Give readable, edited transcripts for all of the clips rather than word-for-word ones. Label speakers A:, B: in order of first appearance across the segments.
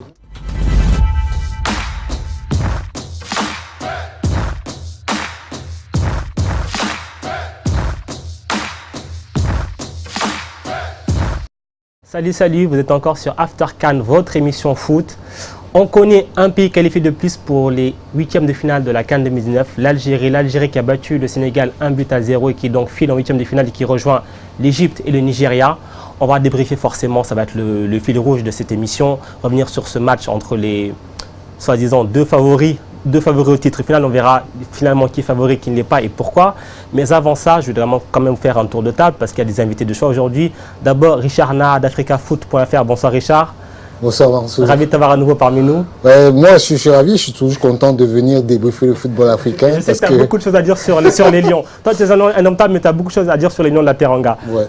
A: Salut, vous êtes encore sur After CAN, votre émission foot. On connaît un pays qualifié de plus pour les huitièmes de finale de la CAN 2019, l'Algérie. L'Algérie qui a battu le Sénégal 1-0 et qui donc file en huitième de finale et qui rejoint l'Égypte et le Nigeria. On va débriefer forcément, ça va être le fil rouge de cette émission, revenir sur ce match entre les soi-disant deux favoris au titre final. On verra finalement qui est favori, qui ne l'est pas et pourquoi. Mais avant ça, je vais vraiment quand même faire un tour de table parce qu'il y a des invités de choix aujourd'hui. D'abord, Richard Na d'AfricaFoot.fr. Bonsoir Richard.
B: Bonsoir Mansour.
A: Ravi de t'avoir à nouveau parmi nous.
B: Moi, je suis ravi, je suis toujours content de venir débriefer le football africain.
A: Je sais que tu as beaucoup de choses à dire sur les Lions. Toi, tu es un homme table, mais tu as beaucoup de choses à dire sur les Lions de la Teranga.
B: Ouais.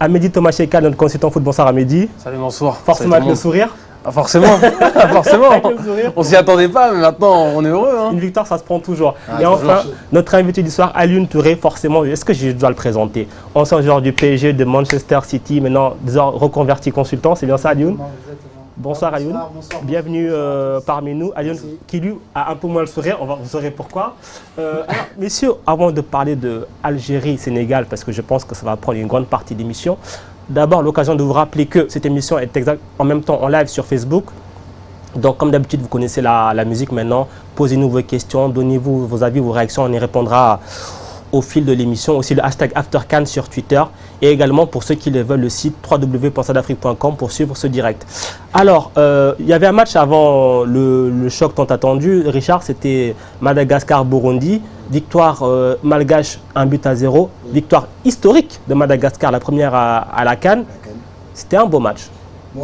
A: Amédi Tomacheka, notre consultant foot. Bonsoir Amédi.
C: Salut, bonsoir.
A: Forcément avec le sourire.
C: Ah, forcément, forcément.
A: Avec le sourire.
C: On s'y attendait pas, mais maintenant on est heureux.
A: Une victoire, ça se prend toujours. Et enfin, notre invité du soir, Alioune Touré, forcément, est-ce que je dois le présenter? Ancien joueur du PSG, de Manchester City, maintenant reconverti consultant, c'est bien ça Alioune? Bonsoir Alioune, bienvenue parmi nous. Alioune qui lui a un peu moins le sourire, vous saurez pourquoi. Alors, messieurs, avant de parler de Algérie-Sénégal, parce que je pense que ça va prendre une grande partie de l'émission, d'abord l'occasion de vous rappeler que cette émission est en même temps en live sur Facebook. Donc comme d'habitude, vous connaissez la musique maintenant. Posez-nous vos questions, donnez-vous vos avis, vos réactions, on y répondra au fil de l'émission. Aussi le hashtag AfterCAN sur Twitter et également pour ceux qui le veulent le site www.sadafrique.com pour suivre ce direct. Alors, il y avait un match avant le choc tant attendu. Richard, c'était Madagascar-Burundi. Victoire malgache 1-0. Victoire historique de Madagascar, la première à la CAN. C'était un beau match.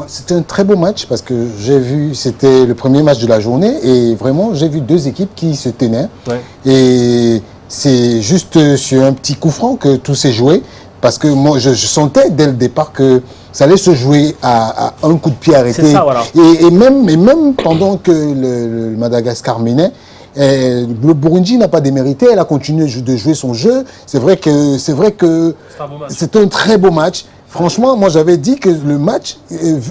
B: C'était un très beau match parce que j'ai vu, c'était le premier match de la journée et vraiment j'ai vu deux équipes qui se tenaient. Ouais. Et c'est juste sur un petit coup franc que tout s'est joué parce que moi je sentais dès le départ que ça allait se jouer à un coup de pied arrêté.
A: C'est ça, voilà.
B: Et même pendant que le Madagascar menait, le Burundi n'a pas démérité, elle a continué de jouer son jeu. C'est vrai que c'était un très beau match. Franchement, moi j'avais dit que le match,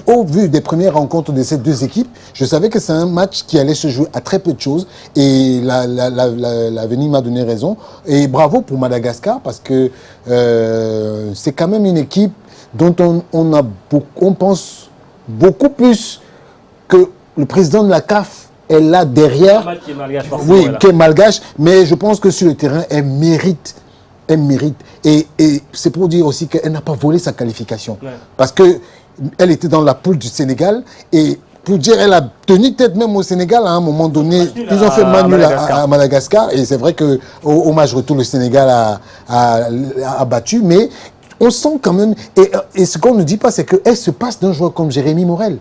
B: au vu des premières rencontres de ces deux équipes, je savais que c'est un match qui allait se jouer à très peu de choses et l'avenir m'a donné raison. Et bravo pour Madagascar parce que c'est quand même une équipe dont on pense beaucoup plus que le président de la CAF est là derrière.
A: Qui est malgache,
B: oui, qui est malgache, mais je pense que sur le terrain, elle mérite. Et c'est pour dire aussi qu'elle n'a pas volé sa qualification. Ouais. Parce qu'elle était dans la poule du Sénégal et pour dire elle a tenu tête même au Sénégal à un moment donné. Ils ont fait mal nul à Madagascar et c'est vrai qu'au match retour, le Sénégal a battu. Mais on sent quand même, et ce qu'on ne dit pas, c'est qu'elle se passe d'un joueur comme Jérémy Morel.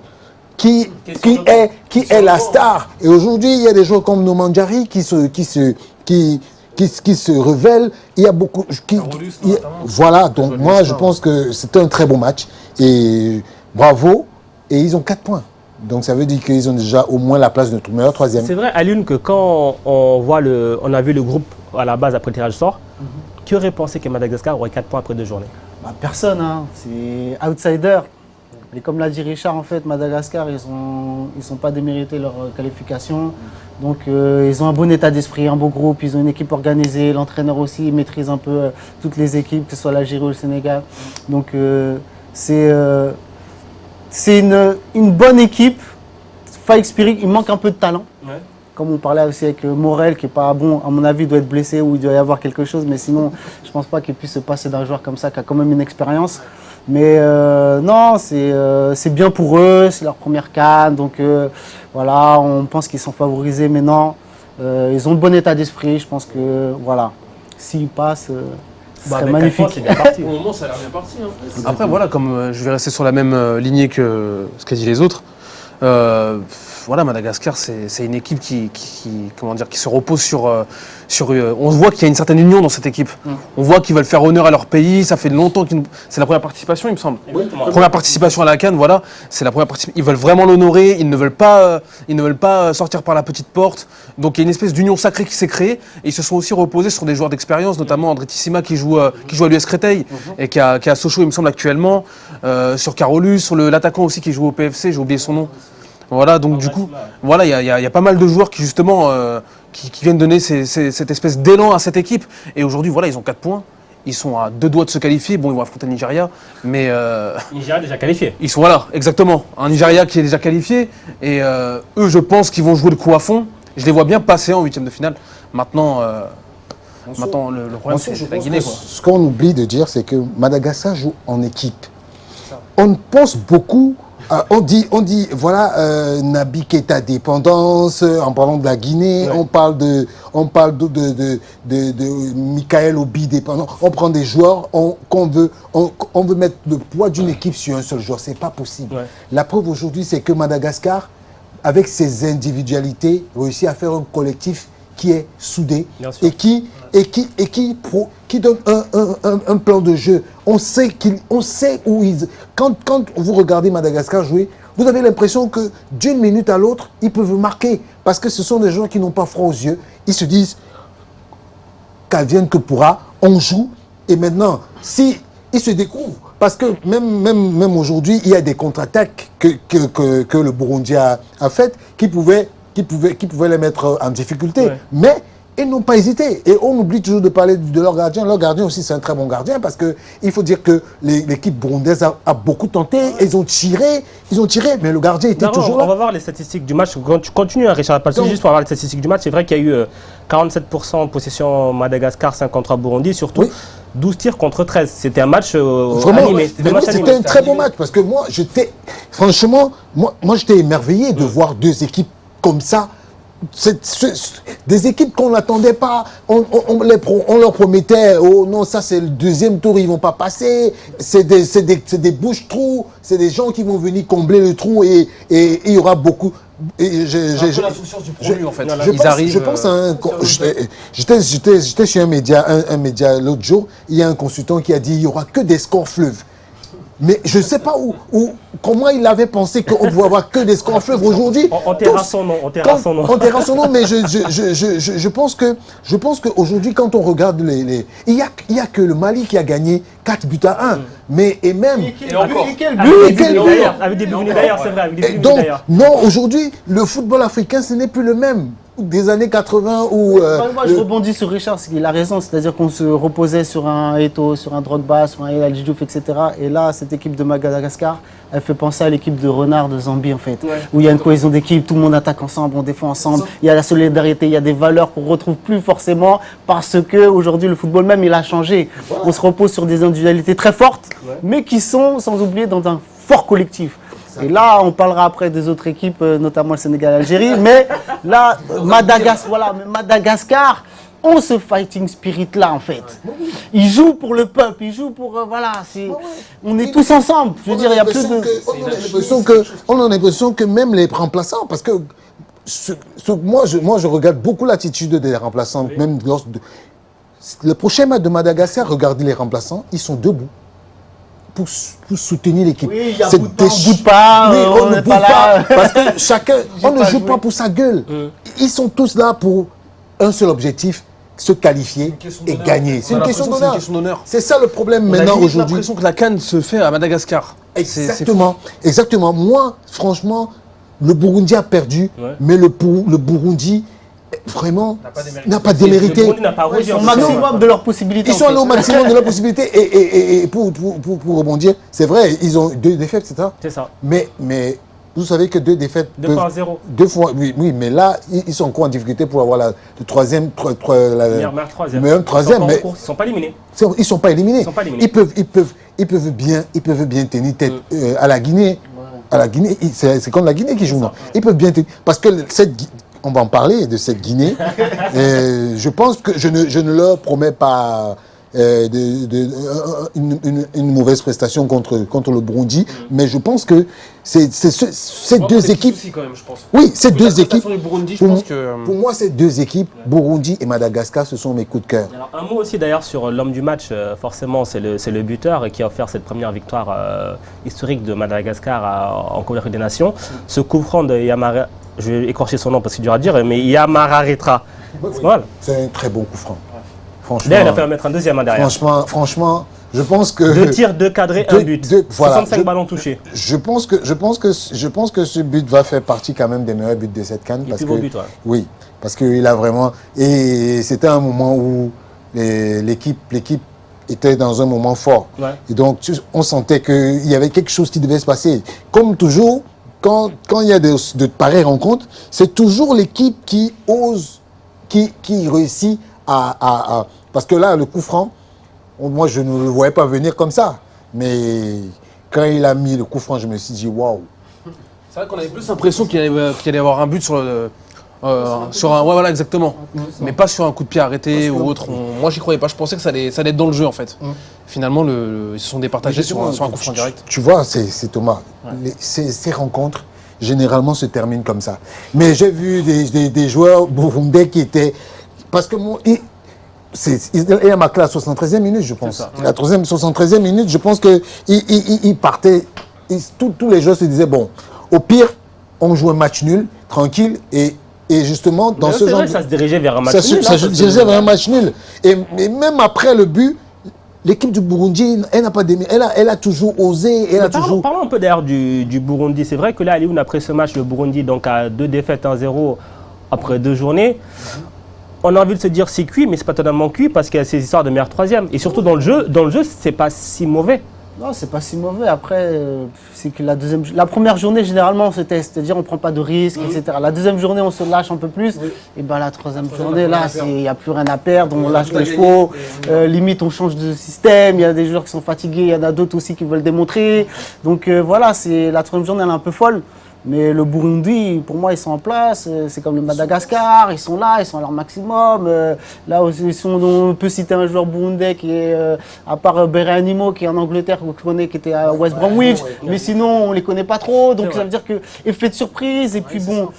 B: Qui est la star. Et aujourd'hui, il y a des joueurs comme Nomandjari qui se révèlent. Il y a beaucoup. Voilà, donc moi je pense que c'était un très beau match. Et bravo. Et ils ont 4 points. Donc ça veut dire qu'ils ont déjà au moins la place de notre meilleur troisième.
A: C'est vrai, Alioune, que quand on a vu le groupe à la base après le tirage au sort, qui aurait pensé que Madagascar aurait 4 points après 2 journées?
D: Personne, hein. C'est outsider. Et comme l'a dit Richard, en fait, Madagascar, ils sont pas démérités leur qualification. Donc, ils ont un bon état d'esprit, un beau groupe, ils ont une équipe organisée. L'entraîneur aussi, il maîtrise un peu toutes les équipes, que ce soit l'Algérie ou le Sénégal. Donc, c'est une bonne équipe. Fight Spirit, il manque un peu de talent. Ouais. Comme on parlait aussi avec Morel, qui n'est pas bon, à mon avis, il doit être blessé ou il doit y avoir quelque chose. Mais sinon, je ne pense pas qu'il puisse se passer d'un joueur comme ça, qui a quand même une expérience. Mais non, c'est bien pour eux, c'est leur première CAN, donc voilà, on pense qu'ils sont favorisés maintenant. Ils ont le bon état d'esprit, je pense que voilà, s'ils passent, ce serait magnifique.
C: C'est bien parti. Au moment, ça a l'air bien parti. Hein. Après, voilà, comme je vais rester sur la même lignée que ce qu'a dit les autres. Voilà, Madagascar, c'est une équipe qui se repose sur on voit qu'il y a une certaine union dans cette équipe. On voit qu'ils veulent faire honneur à leur pays. Ça fait longtemps c'est la première participation, il me semble. Oui, première participation à la CAN, voilà. C'est la première participation. Ils veulent vraiment l'honorer. Ils ne veulent pas sortir par la petite porte. Donc il y a une espèce d'union sacrée qui s'est créée. Et ils se sont aussi reposés sur des joueurs d'expérience, notamment André Tissima qui joue à l'US Créteil et qui a Sochaux, il me semble, actuellement. Sur Carolus, sur l'attaquant aussi qui joue au PFC, j'ai oublié son nom. Voilà, donc du coup, voilà, il y a pas mal de joueurs qui justement qui viennent donner cette espèce d'élan à cette équipe. Et aujourd'hui, voilà, ils ont 4 points. Ils sont à 2 doigts de se qualifier. Bon, ils vont affronter le Nigeria, mais
A: Nigeria déjà qualifié.
C: ils sont voilà, exactement. Un Nigeria qui est déjà qualifié. Et eux, je pense qu'ils vont jouer le coup à fond. Je les vois bien passer en 8e de finale. Maintenant, le problème, c'est la Guinée, quoi.
B: Ce qu'on oublie de dire, c'est que Madagascar joue en équipe. On pense beaucoup, on dit, voilà, Naby Keita dépendance, en parlant de la Guinée, on parle de Michael Obi dépendant. On prend des joueurs, on veut mettre le poids d'une équipe sur un seul joueur. C'est pas possible.
A: Ouais.
B: La preuve aujourd'hui, c'est que Madagascar, avec ses individualités, réussit à faire un collectif qui est soudé et qui donne un plan de jeu. On sait où ils... Quand vous regardez Madagascar jouer, vous avez l'impression que d'une minute à l'autre, ils peuvent marquer. Parce que ce sont des gens qui n'ont pas froid aux yeux. Ils se disent, qu'advienne que pourra, on joue. Et maintenant, si ils se découvrent, parce que même aujourd'hui, il y a des contre-attaques que le Burundi a faites qui pouvaient les mettre en difficulté.
A: Ouais.
B: Mais ils n'ont pas hésité. Et on oublie toujours de parler de leur gardien. Leur gardien aussi, c'est un très bon gardien parce qu'il faut dire que l'équipe burundaise a beaucoup tenté. Ils ont tiré, mais le gardien était toujours là.
A: On va voir les statistiques du match. Quand tu continues, Richard, juste pour avoir les statistiques du match, c'est vrai qu'il y a eu 47% possession Madagascar, 53 Burundi, surtout 12 tirs contre 13. C'était un match animé.
B: C'était un très bon match parce que moi, franchement, j'étais émerveillé de voir deux équipes comme ça. Des équipes qu'on n'attendait pas, on leur promettait, oh non, ça c'est le deuxième tour, ils vont pas passer, c'est des bouches-trous, c'est des gens qui vont venir combler le trou et il y aura beaucoup.
C: C'est un peu la souciance du produit en fait.
B: Je pense à un... J'étais sur un média l'autre jour, il y a un consultant qui a dit il n'y aura que des scores fleuves. Mais je ne sais pas comment il avait pensé qu'on pouvait avoir que des scores fleuves aujourd'hui.
A: On terra son nom. On terra son nom,
B: mais je pense qu'aujourd'hui, quand on regarde il y a que le Mali qui a gagné 4 buts à 1. Mais et même...
A: Avec des buts d'ailleurs, c'est vrai.
B: Donc, non, aujourd'hui, le football africain, ce n'est plus le même. Des années 80 où...
D: moi, je rebondis sur Richard, il a raison. C'est-à-dire qu'on se reposait sur un Eto'o, sur un Drogba, sur un El Hadji Diouf, etc. Et là, cette équipe de Madagascar, elle fait penser à l'équipe de Renard de Zambie, en fait. Ouais. Où il y a une cohésion d'équipe, tout le monde attaque ensemble, on défend ensemble. Il y a la solidarité, il y a des valeurs qu'on ne retrouve plus forcément parce qu'aujourd'hui, le football même, il a changé. Voilà. On se repose sur des individualités très fortes, mais qui sont, sans oublier, dans un fort collectif. Et là, on parlera après des autres équipes, notamment le Sénégal et l'Algérie. Mais là, Madagascar ont ce fighting spirit-là, en fait. Ils jouent pour le peuple, ils jouent pour... on est tous ensemble. Je veux dire, il n'y a plus de...
B: On a l'impression que même les remplaçants, parce que moi, je regarde beaucoup l'attitude des remplaçants. Oui. Même le prochain match de Madagascar, regardez les remplaçants, ils sont debout. Pour soutenir l'équipe.
D: Oui, il y a on ne boude pas,
B: on ne boude pas. Parce que chacun, on ne joue pas pour sa gueule. Ils sont tous là pour un seul objectif, se qualifier et gagner. C'est une question d'honneur. C'est ça le problème maintenant aujourd'hui. J'ai
C: l'impression que la CAN se fait à Madagascar.
B: Exactement. Moi, franchement, le Burundi a perdu, mais le Burundi... Vraiment, n'a pas démérité.
D: Ils sont au maximum de leurs possibilités.
B: Ils sont allés au maximum de leurs possibilités. Et pour rebondir, c'est vrai, ils ont 2 défaites, c'est ça?
A: C'est ça.
B: Mais vous savez que 2 défaites...
A: 2 fois 0.
B: 2 fois, oui, mais là, ils sont encore en difficulté pour avoir le troisième...
A: Meilleur troisième. Mais ils ne sont pas éliminés.
B: Ils ne sont pas éliminés. Ils peuvent bien tenir tête à la Guinée. À la Guinée, c'est contre la Guinée qu'ils jouent, non? Ils peuvent bien tenir... Parce que on va en parler de cette Guinée. Je pense que je ne leur promets pas une mauvaise prestation contre le Burundi, mais je pense que ces deux équipes...
C: Quand même, je pense.
B: Oui, ces deux équipes...
C: Burundi,
B: pour moi, ces deux équipes, Burundi et Madagascar, ce sont mes coups de cœur.
A: Alors, un mot aussi d'ailleurs sur l'homme du match, forcément, c'est le buteur qui a offert cette première victoire historique de Madagascar en Coupe des Nations. Ce coup franc de Yamara... Je vais écorcher son nom parce que c'est dur à dire, mais Yamararetra.
B: Voilà. C'est un très bon coup franc.
A: Franchement, là, il a fait mettre un deuxième derrière.
B: Franchement, Je pense que
A: 2 tirs, 2 cadrés, 1 but.
B: Voilà.
A: 65 ballons touchés.
B: Je pense que ce but va faire partie quand même des meilleurs buts de cette CAN.
A: Les plus beaux buts, ouais.
B: Oui, parce qu'il a vraiment... Et c'était un moment où l'équipe était dans un moment fort.
A: Ouais.
B: Et donc, on sentait qu'il y avait quelque chose qui devait se passer. Comme toujours, quand il y a de pareilles rencontres, c'est toujours l'équipe qui ose, qui réussit à... Parce que là, le coup franc, moi, je ne le voyais pas venir comme ça. Mais quand il a mis le coup franc, je me suis dit, waouh.
C: C'est vrai qu'on avait plus l'impression qu'il allait y avoir un but sur un... Ouais, voilà, exactement. Mais pas sur un coup de pied arrêté ou autre. Moi, j'y croyais pas. Je pensais que ça allait être dans le jeu, en fait. Finalement, ils se sont départagés sur un coup franc direct.
B: Tu vois, c'est Thomas. Ouais. Ces rencontres, généralement, se terminent comme ça. Mais j'ai vu des joueurs burundais qui étaient... Parce que il est à ma classe 73e minute, je pense.
A: Ça, ouais.
B: La 73e minute, je pense qu'il partait. Tous les joueurs se disaient, bon, au pire, on joue un match nul, tranquille, et justement, dans ce genre...
A: ça se dirigeait vers un match nul.
B: Ça se dirigeait vers un match nul. Et même après le but, l'équipe du Burundi, elle n'a pas démé. Elle a toujours osé.
A: Parlons un peu d'ailleurs du Burundi. C'est vrai que là, Alioune, après ce match, le Burundi donc, a 2 défaites, 1-0 après 2 journées. On a envie de se dire c'est cuit, mais c'est pas totalement cuit parce qu'il y a ces histoires de meilleur troisième. Et surtout dans le jeu, c'est pas si mauvais.
D: Non, c'est pas si mauvais. Après, c'est que la première journée, généralement, on se teste. C'est-à-dire, on prend pas de risques, etc. La deuxième journée, on se lâche un peu plus. Et ben, la troisième journée, là, il n'y a plus rien à perdre. On lâche les chevaux. Limite, on change de système. Il y a des joueurs qui sont fatigués. Il y en a d'autres aussi qui veulent démontrer. Donc, voilà, la troisième journée, elle est un peu folle. Mais le Burundi, pour moi, ils sont en place. C'est comme le Madagascar, ils sont là, ils sont à leur maximum. Là, on peut citer un joueur burundais qui est, à part Beranimo, qui est en Angleterre, qu'on connaît, qui était à West Bromwich. Mais sinon, on ne les connaît pas trop. Donc, ça veut dire que effet de surprise. Et puis, bon.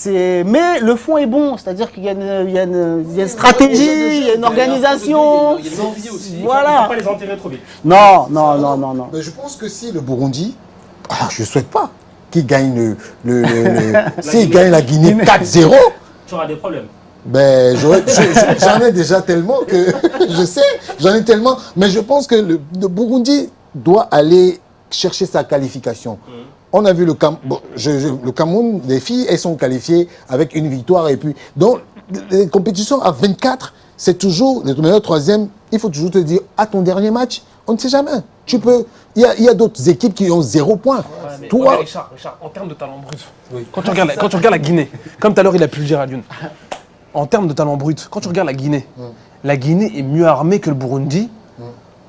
D: Mais le fond est bon, c'est-à-dire qu'il y a une stratégie, il y a une organisation.
C: Il y a des envies aussi.
D: Voilà.
A: Il ne faut pas les enterrer trop vite.
D: Non.
B: Mais je pense que si le Burundi, je ne souhaite pas qu'il gagne s'il gagne la Guinée 4-0,
A: tu auras des problèmes.
B: Ben, j'en ai déjà tellement que je sais, j'en ai tellement. Mais je pense que le Burundi doit aller chercher sa qualification. On a vu le Cameroun, les filles, elles sont qualifiées avec une victoire. Et puis, donc, les compétitions à 24, c'est toujours le meilleur troisième. Il faut toujours te dire, à ton dernier match, on ne sait jamais. Tu peux. Il y a d'autres équipes qui ont 0 point.
C: Ouais, toi, Richard, en termes de talent brut, quand tu regardes la Guinée, comme tout à l'heure il a pu le dire à Lyon, en termes de talent brut, quand tu regardes la Guinée est mieux armée que le Burundi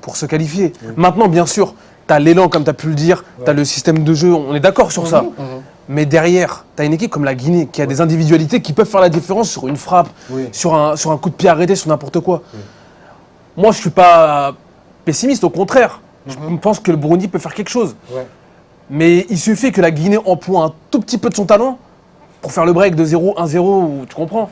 C: pour se qualifier. Maintenant, bien sûr, tu as l'élan, comme tu as pu le dire, tu as le système de jeu, on est d'accord sur ça. Mais derrière, tu as une équipe comme la Guinée qui a des individualités qui peuvent faire la différence sur une frappe, sur un coup de pied arrêté, sur n'importe quoi. Moi, je ne suis pas pessimiste, au contraire. Je pense que le Burundi peut faire quelque chose. Mais il suffit que la Guinée emploie un tout petit peu de son talent pour faire le break de 0, 1-0, tu comprends?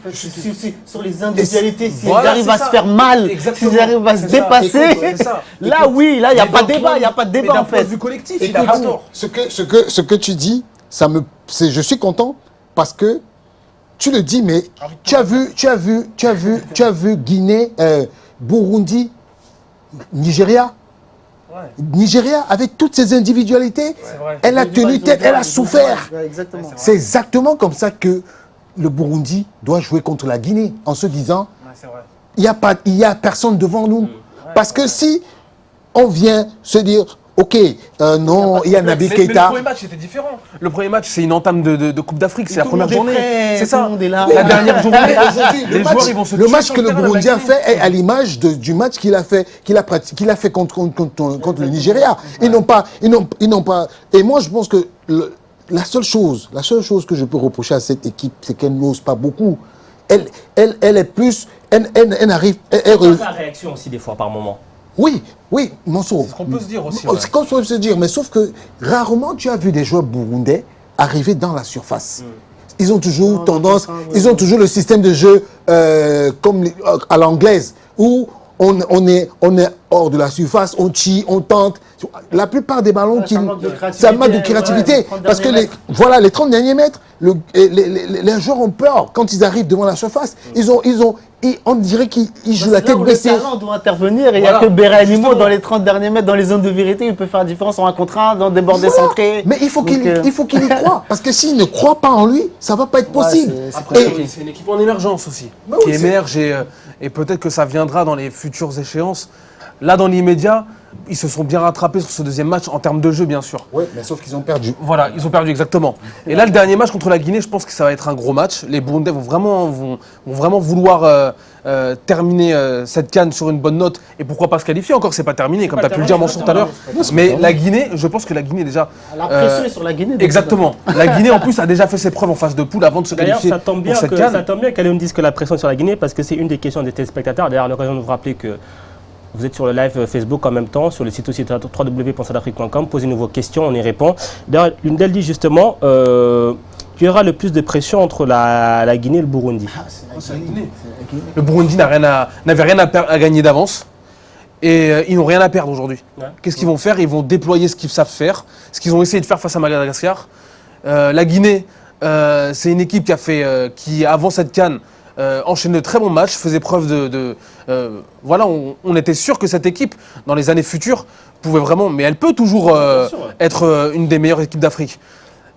D: Sur les individualités, s'ils arrivent à se faire mal, s'ils arrivent à se dépasser, là oui, là il n'y a pas de débat, il n'y a pas de débat en fait.
C: D'un point de vue collectif, il a pas tort.
B: Ce que tu dis, je suis content parce que tu le dis, mais tu as vu Guinée, Burundi, Nigeria. Nigeria, avec toutes ses individualités, elle a tenu tête, elle a souffert. C'est exactement comme ça que le Burundi doit jouer contre la Guinée, en se disant, il n'y a personne devant nous. Parce que si on vient se dire, ok, non, il y a Naby Keïta.
C: Le premier match était différent. Le premier match, c'est une entame de Coupe d'Afrique, c'est la première journée. C'est ça. La dernière journée, les joueurs, ils vont se
B: le match que le Burundi a fait est à l'image du match qu'il a fait contre le Nigeria. Ils n'ont pas. Et moi, je pense que la seule chose que je peux reprocher à cette équipe, c'est qu'elle n'ose pas beaucoup. Elle est plus. Elle arrive.
A: La réaction aussi des fois par moment.
B: Oui, Mansour.
C: C'est ce qu'on peut se dire aussi.
B: C'est ce qu'on peut se dire, mais sauf que rarement tu as vu des joueurs burundais arriver dans la surface. Ils ont toujours tendance, ils ont toujours le système de jeu comme à l'anglaise, où on hors de la surface, on tire, on tente. La plupart des ballons,
D: ça manque de créativité,
B: ça manque de créativité.
D: ouais,
B: parce que les 30 derniers mètres, les joueurs ont peur quand ils arrivent devant la surface. On dirait qu'ils jouent la tête baissée.
D: Le talent doit intervenir et il n'y a que Berahino dans les 30 derniers mètres, dans les zones de vérité, il peut faire la différence en 1 contre 1, dans des bordées centrées.
B: Mais il faut qu'il y croit. Parce que s'il ne croit pas en lui, ça ne va pas être possible.
C: C'est une équipe en émergence aussi, qui émerge et peut-être que ça viendra dans les futures échéances. Là, dans l'immédiat, ils se sont bien rattrapés sur ce deuxième match en termes de jeu, bien sûr.
B: Oui, mais sauf qu'ils ont perdu.
C: Voilà, ils ont perdu exactement. Et là, le dernier match contre la Guinée, je pense que ça va être un gros match. Les Burundais vont vraiment vouloir terminer cette CAN sur une bonne note. Et pourquoi pas se qualifier encore, c'est pas terminé, comme tu as pu le dire Mansour tout à l'heure. Mais la Guinée, je pense que la Guinée déjà...
D: La pression est sur la Guinée.
C: Exactement. La Guinée, en plus, a déjà fait ses preuves en phase de poule avant de se qualifier
A: ça tombe bien
C: pour cette CAN.
A: Ça tombe bien qu'Alion dise que la pression sur la Guinée, parce que c'est une des questions des téléspectateurs. D'ailleurs, l'occasion de vous rappeler que vous êtes sur le live Facebook en même temps, sur le site aussi www.sadafrique.com. Posez-nous vos questions, on y répond. D'ailleurs, l'une d'elles dit justement qu'il y aura le plus de pression entre la Guinée et le Burundi.
C: C'est la Guinée. Le Burundi n'avait rien à gagner d'avance. Et ils n'ont rien à perdre aujourd'hui. Ouais. Qu'est-ce qu'ils vont faire? Ils vont déployer ce qu'ils savent faire, ce qu'ils ont essayé de faire face à Madagascar. La Guinée, c'est une équipe qui avant cette CAN, enchaîne de très bons matchs, faisait preuve voilà, on était sûr que cette équipe, dans les années futures, pouvait vraiment, mais elle peut toujours être une des meilleures équipes d'Afrique.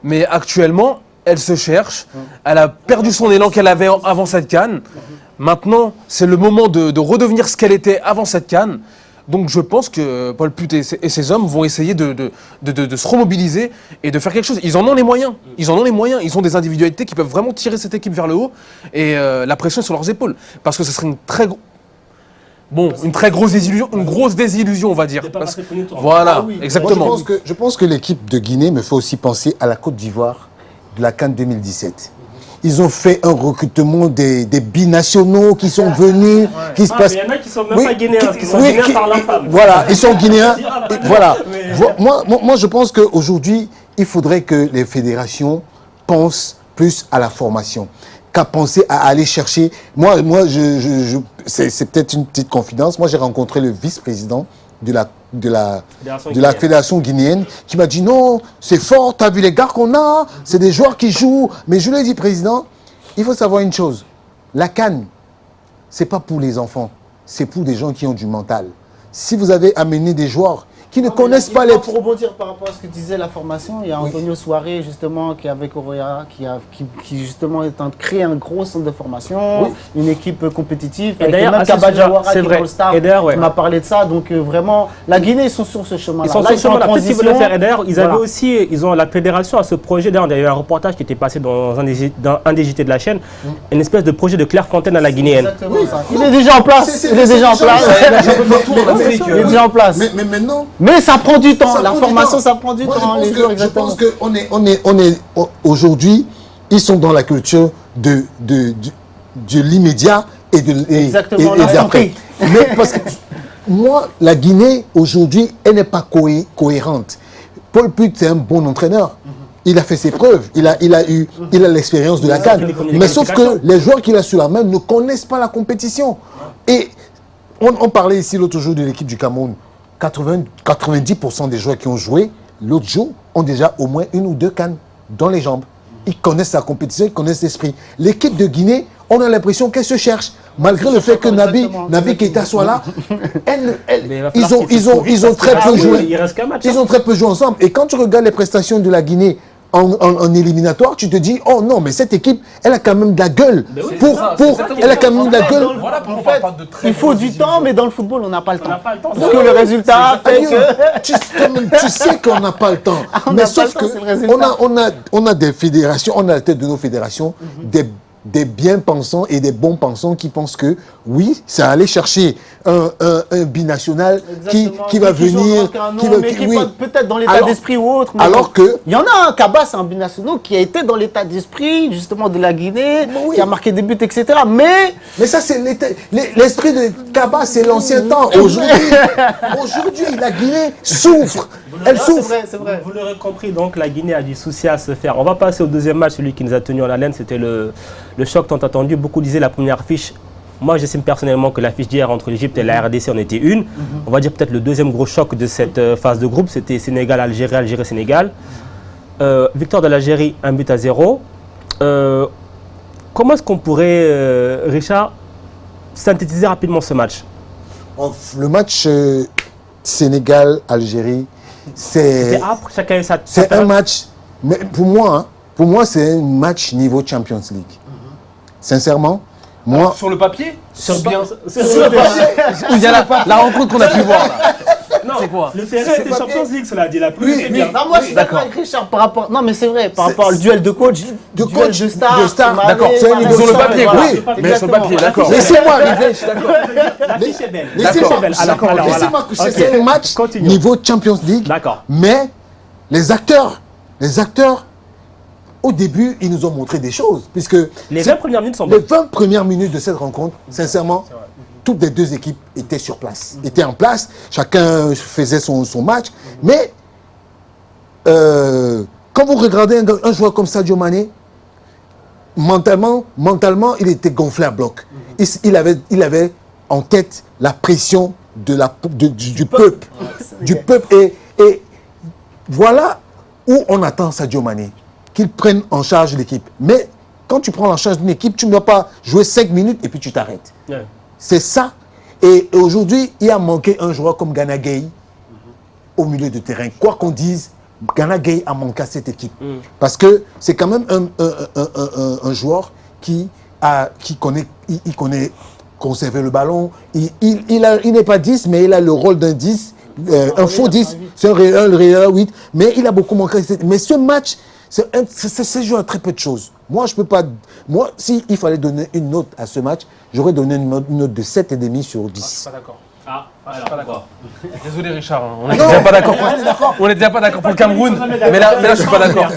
C: Mais actuellement, elle se cherche, elle a perdu son élan qu'elle avait avant cette CAN. Maintenant, c'est le moment de redevenir ce qu'elle était avant cette CAN. Donc je pense que Paul Put et ses hommes vont essayer de se remobiliser et de faire quelque chose. Ils en ont les moyens. Ils ont des individualités qui peuvent vraiment tirer cette équipe vers le haut et la pression est sur leurs épaules. Parce que ce serait une très grosse désillusion, on va dire. Voilà, exactement.
B: Moi, je pense que l'équipe de Guinée me fait aussi penser à la Côte d'Ivoire de la CAN 2017. Ils ont fait un recrutement des binationaux qui sont venus.
A: Il y en a qui sont même pas guinéens, qui sont guinéens par la femme.
B: Voilà, ils sont guinéens. Voilà. Moi, je pense qu'aujourd'hui, il faudrait que les fédérations pensent plus à la formation qu'à penser à aller chercher. Moi, c'est peut-être une petite confidence. Moi, j'ai rencontré le vice-président de la fédération guinéenne qui m'a dit non, c'est fort, t'as vu les gars qu'on a, c'est des joueurs qui jouent. Mais je lui ai dit, président, il faut savoir une chose, la CAN, c'est pas pour les enfants, c'est pour des gens qui ont du mental. Si vous avez amené des joueurs qui ne connaissent pas les...
D: Pour rebondir par rapport à ce que disait la formation, il y a Antonio Soiré justement qui est avec Oroya, qui justement est en train de créer un gros centre de formation, une équipe compétitive.
A: Et d'ailleurs,
D: c'est vrai. Tu m'as parlé de ça, donc vraiment, la Guinée, ils sont sur ce chemin-là.
A: Ils sont sur ce chemin-là, peut-être qu'ils veulent le faire. Et d'ailleurs, ils ont la fédération à ce projet. D'ailleurs, il y a eu un reportage qui était passé dans un des JT de la chaîne, une espèce de projet de Clairefontaine à la guinéenne.
D: Il est déjà en place. Il est déjà en place.
B: Mais maintenant...
D: Mais ça prend du temps, la formation ça prend du temps.
B: Je pense qu'on est aujourd'hui, ils sont dans la culture de l'immédiat et d'après. Mais parce que moi, la Guinée aujourd'hui, elle n'est pas cohérente. Paul Put, c'est un bon entraîneur. Il a fait ses preuves, il a l'expérience de la CAN. Mais sauf que les joueurs qu'il a sur la main ne connaissent pas la compétition. Et on parlait ici l'autre jour de l'équipe du Cameroun. 90% des joueurs qui ont joué l'autre jour ont déjà au moins 1 ou 2 CAN dans les jambes. Ils connaissent la compétition, ils connaissent l'esprit. L'équipe de Guinée, on a l'impression qu'elle se cherche. Malgré le fait que Nabi Keita soit là, ils ont très peu joué. Ils ont très peu joué ensemble. Et quand tu regardes les prestations de la Guinée en éliminatoire, tu te dis, oh non, mais cette équipe, elle a quand même de la gueule. Elle a quand même de la gueule.
D: En fait, il faut du temps, mais dans le football, on n'a pas le temps. Parce que le résultat fait que...
B: Tu sais qu'on n'a pas le temps. Mais sauf qu'on a des fédérations, on a la tête de nos fédérations, des bien-pensants et des bons-pensants qui pensent que, oui, ça allait chercher un binational qui va venir...
D: Peut-être dans l'état d'esprit ou autre.
B: Alors que...
D: Il y en a un, Kaba, c'est un binational qui a été dans l'état d'esprit, justement, de la Guinée, qui a marqué des buts, etc. Mais
B: ça, c'est l'esprit de Kaba, c'est l'ancien temps. Aujourd'hui, la Guinée souffre. Elle souffre.
A: C'est vrai. Vous l'aurez compris, donc la Guinée a du souci à se faire. On va passer au deuxième match, celui qui nous a tenu en haleine, c'était le choc tant attendu. Beaucoup disaient la première fiche Moi, j'estime personnellement que l'affiche d'hier entre l'Égypte et la RDC en était une. On va dire peut-être le deuxième gros choc de cette phase de groupe, c'était Sénégal-Algérie, Algérie-Sénégal. Victoire de l'Algérie, 1-0. Comment est-ce qu'on pourrait, Richard, synthétiser rapidement ce match?
B: Le match Sénégal-Algérie, c'est un match, mais pour moi, c'est un match niveau Champions League. Sincèrement, moi...
C: Sur le papier
A: Sur le
C: papier. Il y a la rencontre qu'on a pu voir là.
A: Non,
C: c'est quoi?
A: Le terrain, c'était Champions League, cela dit. La plus
B: Oui,
A: bien.
D: Non, moi je suis d'accord avec Richard par rapport. Non, mais c'est vrai, par rapport au duel de coach,
B: de
D: star.
B: d'accord, c'est un niveau
C: Sur le
B: ça,
C: papier,
B: voilà.
C: oui, mais sur le papier, d'accord.
B: Laissez-moi arriver, je suis d'accord.
A: L'affiche est belle.
B: Laissez-moi coucher, c'est un match niveau Champions League.
A: D'accord.
B: Mais les acteurs, au début, ils nous ont montré des choses. Puisque
A: Les 20 premières minutes sont
B: les
A: bonnes.
B: 20 premières minutes de cette rencontre, sincèrement, toutes les deux équipes étaient sur place, étaient en place. Chacun faisait son match. Mais quand vous regardez un joueur comme Sadio Mané, mentalement, il était gonflé à bloc. Il avait en tête la pression du peuple. Du peuple. Et voilà où on attend Sadio Mané, qu'il prenne en charge l'équipe. Mais quand tu prends en charge d'une équipe, tu ne dois pas jouer 5 minutes et puis tu t'arrêtes.
A: Ouais.
B: C'est ça. Et aujourd'hui, il a manqué un joueur comme Gana Gueye au milieu de terrain. Quoi qu'on dise, Gana Gueye a manqué à cette équipe. Parce que c'est quand même un joueur qui connaît conserver le ballon. Il n'est pas 10, mais il a le rôle d'un 10. Un faux 10, c'est un réel 8. Mais il a beaucoup manqué. Mais ce match, c'est joué à très peu de choses. Moi, je peux pas. Moi, s'il fallait donner une note à ce match, j'aurais donné une note de 7,5 sur 10.
C: Je suis pas d'accord.
A: Je suis pas d'accord.
C: Désolé Richard, on n'est déjà pas d'accord. On n'est déjà pas d'accord pour le Cameroun, mais là je suis pas d'accord.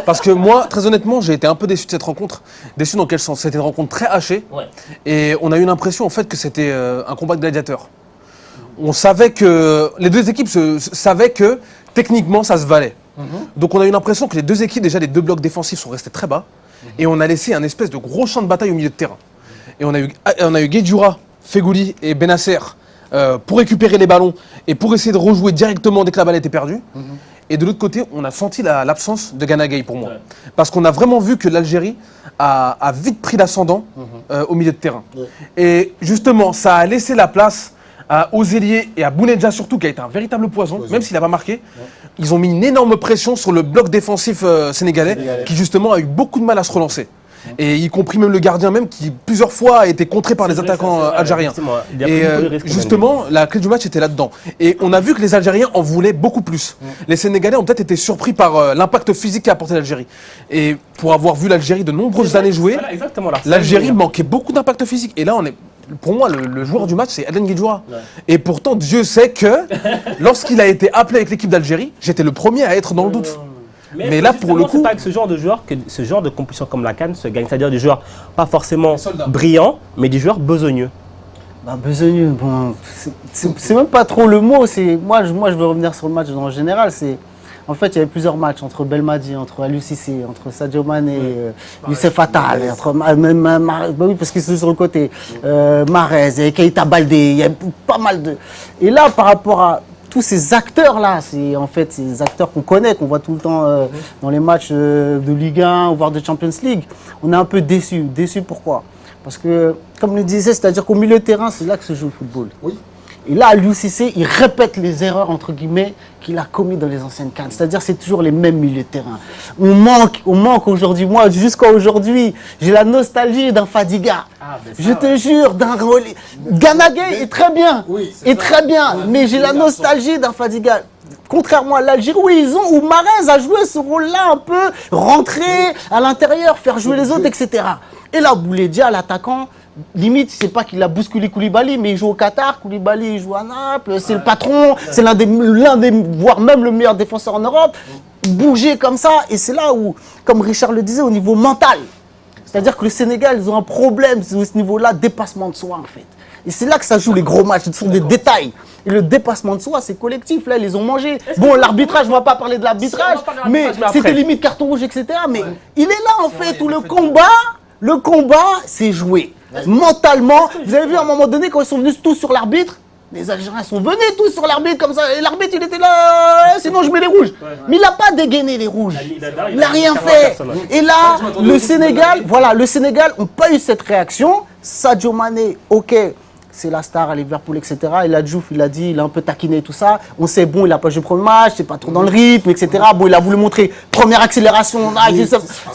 C: Parce que moi, très honnêtement, j'ai été un peu déçu de cette rencontre. Déçu dans quel sens? C'était une rencontre très hachée. Ouais. Et on a eu l'impression en fait que c'était un combat de gladiateurs. On savait que les deux équipes savaient que techniquement ça se valait. Donc on a eu l'impression que les deux équipes, déjà les deux blocs défensifs sont restés très bas. Et on a laissé un espèce de gros champ de bataille au milieu de terrain. Et on a eu Guedjura, Fegouli et Benasser pour récupérer les ballons et pour essayer de rejouer directement dès que la balle était perdue. Et de l'autre côté, on a senti l'absence de Gana Gueye pour moi. Parce qu'on a vraiment vu que l'Algérie a vite pris l'ascendant au milieu de terrain. Et justement, ça a laissé la place à Ozelier et à Bounedjah surtout, qui a été un véritable poison, même s'il n'a pas marqué. Ils ont mis une énorme pression sur le bloc défensif sénégalais, qui justement a eu beaucoup de mal à se relancer. Et y compris même le gardien même, qui plusieurs fois a été contré par les attaquants algériens. Et justement, la clé du match était là-dedans. Et on a vu que les Algériens en voulaient beaucoup plus. Les Sénégalais ont peut-être été surpris par l'impact physique qu'a apporté l'Algérie. Et pour avoir vu l'Algérie de nombreuses années jouer, l'Algérie manquait beaucoup d'impact physique. Et là, pour moi, le joueur du match, c'est Adel Guedjura. Et pourtant, Dieu sait que lorsqu'il a été appelé avec l'équipe d'Algérie, j'étais le premier à être dans le doute. Mais là, pour le coup,
A: c'est pas avec ce genre de joueur que ce genre de compétition comme la CAN se gagne, c'est-à-dire des joueurs pas forcément brillants, mais des joueurs besogneux.
D: Besogneux, bon, c'est même pas trop le mot. Moi, je veux revenir sur le match en général. En fait, il y avait plusieurs matchs entre Belmadi, entre Aliou Cissé, entre Sadio Mané, Youssef Attal, oui, parce qu'ils sont sur le côté, Mahrez, et Keita Baldé, il y a pas mal de... Et là, par rapport à tous ces acteurs-là, c'est en fait ces acteurs qu'on connaît, qu'on voit tout le temps dans les matchs de Ligue 1, voire de Champions League, on est un peu déçus. Déçus pourquoi? Parce que, comme le disait, c'est-à-dire qu'au milieu de terrain, c'est là que se joue le football. Oui. Et là, Aliou Cissé, il répète les erreurs, entre guillemets, qu'il a commis dans les anciennes CAN. C'est-à-dire c'est toujours les mêmes milieux de terrain. On manque aujourd'hui. Moi, jusqu'à aujourd'hui, j'ai la nostalgie d'un Fadiga. Je te jure, d'un Gana Gueye est très bien. Oui, est très bien. Mais j'ai la nostalgie d'un Fadiga. Contrairement à l'Algérie, où Mahrez a joué ce rôle-là un peu, rentrer à l'intérieur, faire jouer les autres, etc. Et là, Bounedjah, l'attaquant, limite, c'est pas qu'il a bousculé Koulibaly, mais il joue au Qatar. Koulibaly, il joue à Naples, c'est le patron, c'est l'un des, voire même le meilleur défenseur en Europe. Bouger comme ça, et c'est là où, comme Richard le disait, au niveau mental, c'est-à-dire que le Sénégal, ils ont un problème, c'est ce niveau-là, dépassement de soi, en fait. Et c'est là que ça joue les gros matchs, ce sont des détails. Et le dépassement de soi, c'est collectif, là, ils les ont mangés. Bon, l'arbitrage, on ne va pas parler de l'arbitrage, mais c'était limite carton rouge, etc. Mais il est là, en fait, où le combat, c'est joué. Mentalement, vous avez vu à un moment donné quand ils sont venus tous sur l'arbitre, les Algériens sont venus tous sur l'arbitre comme ça, et l'arbitre il était là, sinon je mets les rouges. Mais il n'a pas dégainé les rouges, il n'a rien fait. Et là, le Sénégal n'a pas eu cette réaction. Sadio Mané, ok, c'est la star à Liverpool, etc. Et là, Diouf, il a dit, il a un peu taquiné tout ça. On sait, bon, il n'a pas joué le premier match, c'est pas trop dans le rythme, etc. Bon, il a voulu montrer première accélération,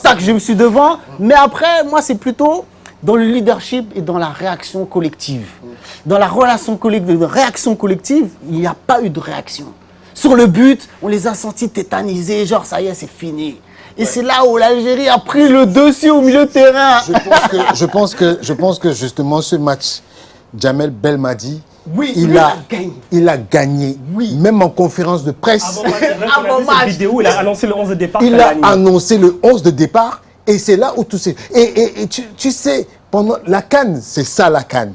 D: tac, je me suis devant. Mais après, moi, c'est plutôt dans le leadership et dans la réaction collective. Dans la réaction collective, il n'y a pas eu de réaction. Sur le but, on les a sentis tétanisés, genre ça y est, c'est fini. Et c'est là où l'Algérie a pris le dessus au milieu de terrain.
B: Je pense que justement ce match, Jamel Belmadi,
D: Oui,
B: il a gagné. Oui. Même en conférence de presse.
A: Avant match. Vidéo, il a annoncé le 11 de départ.
B: Il a annoncé le 11 de départ. Et c'est là où tout c'est. Et tu sais, pendant la CAN, c'est ça la CAN.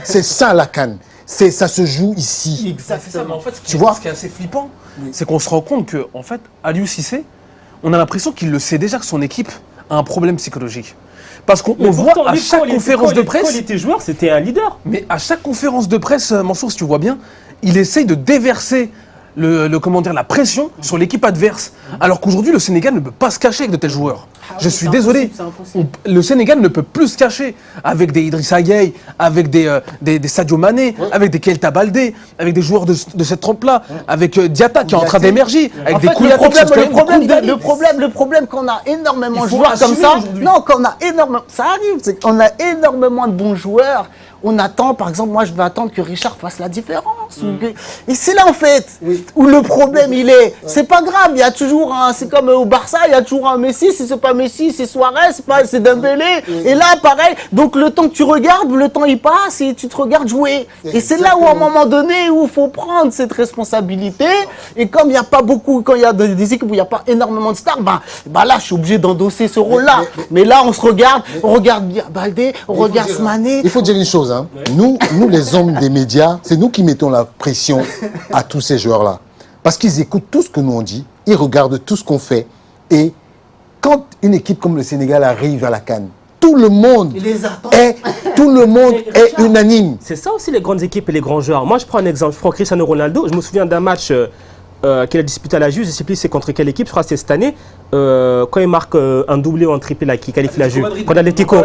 B: C'est ça la CAN. Ça se joue ici.
C: Exactement. En fait, ce qui est assez flippant, c'est qu'on se rend compte que, en fait, Aliou Cissé, on a l'impression qu'il le sait déjà que son équipe a un problème psychologique. Parce qu'on voit à chaque conférence de presse.
A: Quand il était joueur, c'était un leader.
C: Mais à chaque conférence de presse, Mansour, si tu vois bien, il essaye de déverser la pression sur l'équipe adverse. Alors qu'aujourd'hui, le Sénégal ne peut pas se cacher avec de tels joueurs. Je suis désolé. Le Sénégal ne peut plus se cacher avec des Idrissa Gueye, avec des Sadio Mané, avec des Keita Baldé, avec des joueurs de cette trempe-là, avec Diatta qui est en train d'émerger, avec des Kouyaté.
D: Le problème qu'on a énormément de joueurs comme ça, ça arrive, c'est qu'on a énormément de bons joueurs. On attend, par exemple, moi je vais attendre que Richard fasse la différence. Et c'est là en fait où le problème il est. C'est pas grave, il y a toujours c'est comme au Barça, il y a toujours un Messi, si c'est pas Messi, c'est Suarez, c'est Dembélé. Et là pareil, donc le temps que tu regardes, le temps il passe et tu te regardes jouer. Et c'est là où à un moment donné où il faut prendre cette responsabilité. Et comme il n'y a pas beaucoup, quand il y a des équipes où il n'y a pas énormément de stars, bah là je suis obligé d'endosser ce rôle-là. Mais là on regarde Baldé, on regarde Mané.
B: Il faut dire une chose. Hein. Nous, les hommes des médias, c'est nous qui mettons la pression à tous ces joueurs-là. Parce qu'ils écoutent tout ce que nous on dit, ils regardent tout ce qu'on fait. Et quand une équipe comme le Sénégal arrive à la CAN, tout le monde est unanime.
A: C'est ça aussi les grandes équipes et les grands joueurs. Moi, je prends un exemple. Je prends Cristiano Ronaldo. Je me souviens d'un match qu'il a disputé à la Juve. Je ne sais plus c'est contre quelle équipe. Je crois que c'est cette année. Quand il marque un doublé ou un triplé qui qualifie la Juve. Contre Atletico.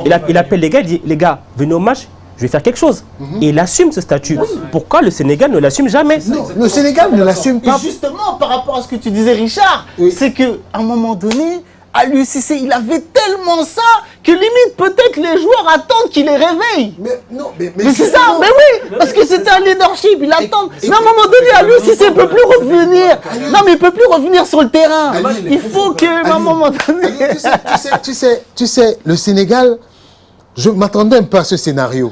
A: Il appelle les gars. Il dit, les gars, venez au match. Je vais faire quelque chose. Et il assume ce statut. Pourquoi le Sénégal ne l'assume jamais?
B: Non, le Sénégal ne l'assume pas.
D: Et justement, par rapport à ce que tu disais, Richard, c'est qu'à un moment donné, Aliou Cissé, il avait tellement ça que limite, peut-être les joueurs attendent qu'il les réveille. Mais c'est ça, mais oui, parce que c'était un leadership, il attend. Mais à un moment donné, Aliou Cissé ne peut plus revenir. Non, mais il ne peut plus revenir sur le terrain. Il faut qu'à un moment donné...
B: Tu sais, le Sénégal... Je m'attendais un peu à ce scénario,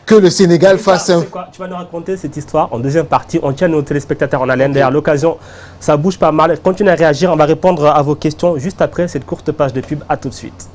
B: que le Sénégal fasse un...
A: Tu vas nous raconter cette histoire en deuxième partie. On tient nos téléspectateurs en haleine. D'ailleurs, l'occasion, ça bouge pas mal. Continuez à réagir. On va répondre à vos questions juste après cette courte page de pub. À tout de suite.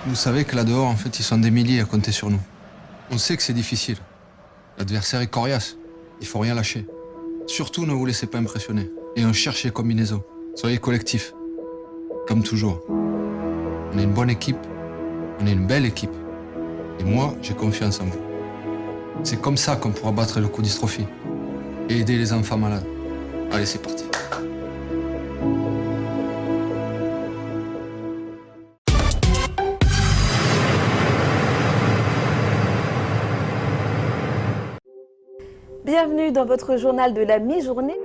E: Vous savez que là dehors, en fait, ils sont des milliers à compter sur nous. On sait que c'est difficile. L'adversaire est coriace. Il faut rien lâcher. Surtout, ne vous laissez pas impressionner. Et on cherche les combinaisons. Soyez collectifs. Comme toujours. On est une bonne équipe. On est une belle équipe. Et moi, j'ai confiance en vous. C'est comme ça qu'on pourra battre le codystrophie. Et aider les enfants malades. Allez, c'est parti.
F: Bienvenue dans votre journal de la mi-journée.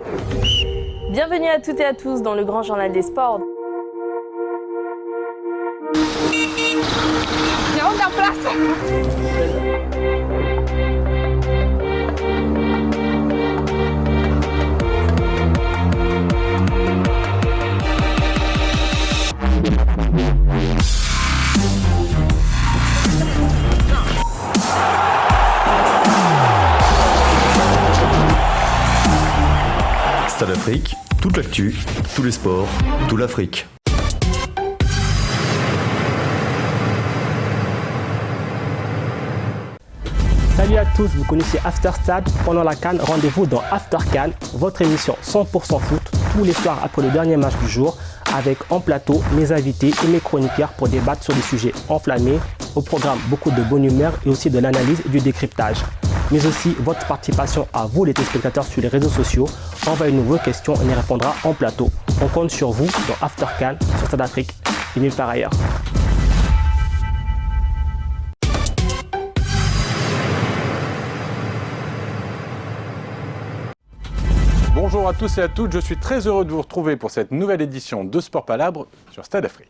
F: Bienvenue à toutes et à tous dans le grand journal des sports.
G: Stade Afrique, toute l'actu, tous les sports, tout l'Afrique.
A: Salut à tous, vous connaissez After Stade. Pendant la CAN, rendez-vous dans After CAN, votre émission 100% foot, tous les soirs après le dernier match du jour, avec en plateau mes invités et mes chroniqueurs pour débattre sur des sujets enflammés. Au programme, beaucoup de bonne humeur et aussi de l'analyse et du décryptage. Mais aussi votre participation à vous, les téléspectateurs, sur les réseaux sociaux. Envoyez-nous vos questions, on y répondra en plateau. On compte sur vous dans After CAN, sur Stade Afrique et nulle part ailleurs.
G: Bonjour à tous et à toutes, je suis très heureux de vous retrouver pour cette nouvelle édition de Sport Palabre sur Stade Afrique.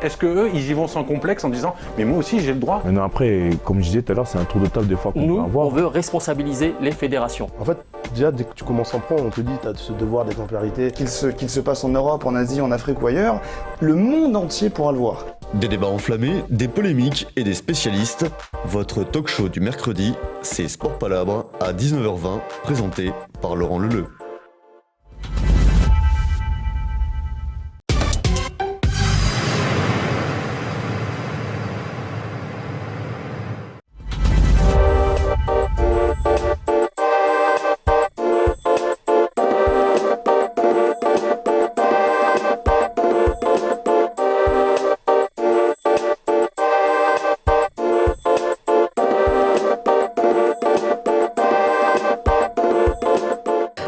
G: Est-ce qu'eux, ils y vont sans complexe en disant « mais moi aussi j'ai le droit ».
H: Maintenant après, comme je disais tout à l'heure, c'est un tour de table des fois qu'on peut avoir.
I: On veut responsabiliser les fédérations.
J: En fait, déjà dès que tu commences en pro, on te dit tu as ce devoir d'exemplarité.
K: Qu'il se passe en Europe, en Asie, en Afrique ou ailleurs, le monde entier pourra le voir.
L: Des débats enflammés, des polémiques et des spécialistes. Votre talk show du mercredi, c'est Sport Palabre à 19h20, présenté par Laurent Leleu.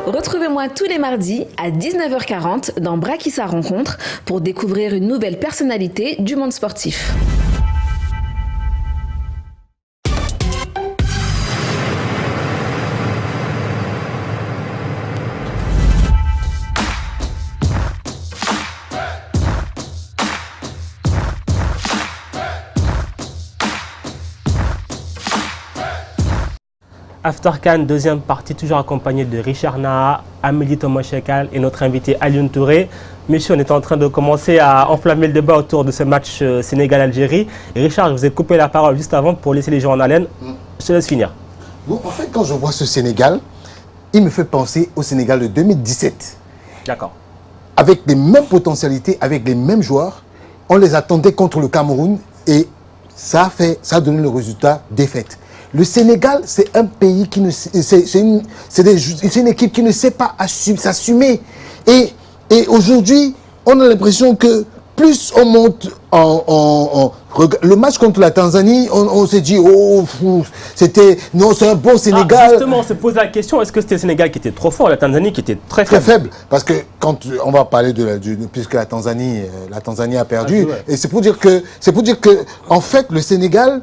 M: Retrouvez-moi tous les mardis à 19h40 dans Brakissa Rencontre pour découvrir une nouvelle personnalité du monde sportif.
A: After CAN, deuxième partie, toujours accompagné de Richard Naha, Amélie Thomas-Chekal et notre invité Alioune Touré. Messieurs, on est en train de commencer à enflammer le débat autour de ce match Sénégal-Algérie. Et Richard, je vous ai coupé la parole juste avant pour laisser les gens en haleine. Je te laisse finir.
B: Bon, en fait, quand je vois ce Sénégal, il me fait penser au Sénégal de 2017.
A: D'accord.
B: Avec les mêmes potentialités, avec les mêmes joueurs, on les attendait contre le Cameroun et ça a donné le résultat défaite. Le Sénégal, c'est un pays qui ne, c'est une équipe qui ne sait pas s'assumer. Et aujourd'hui, on a l'impression que plus on monte le match contre la Tanzanie, on s'est dit c'est un bon Sénégal.
A: Ah, justement, on se pose la question, est-ce que c'était le Sénégal qui était trop fort, la Tanzanie qui était très faible?
B: Parce que quand on va parler puisque la Tanzanie a perdu, et c'est pour dire que en fait le Sénégal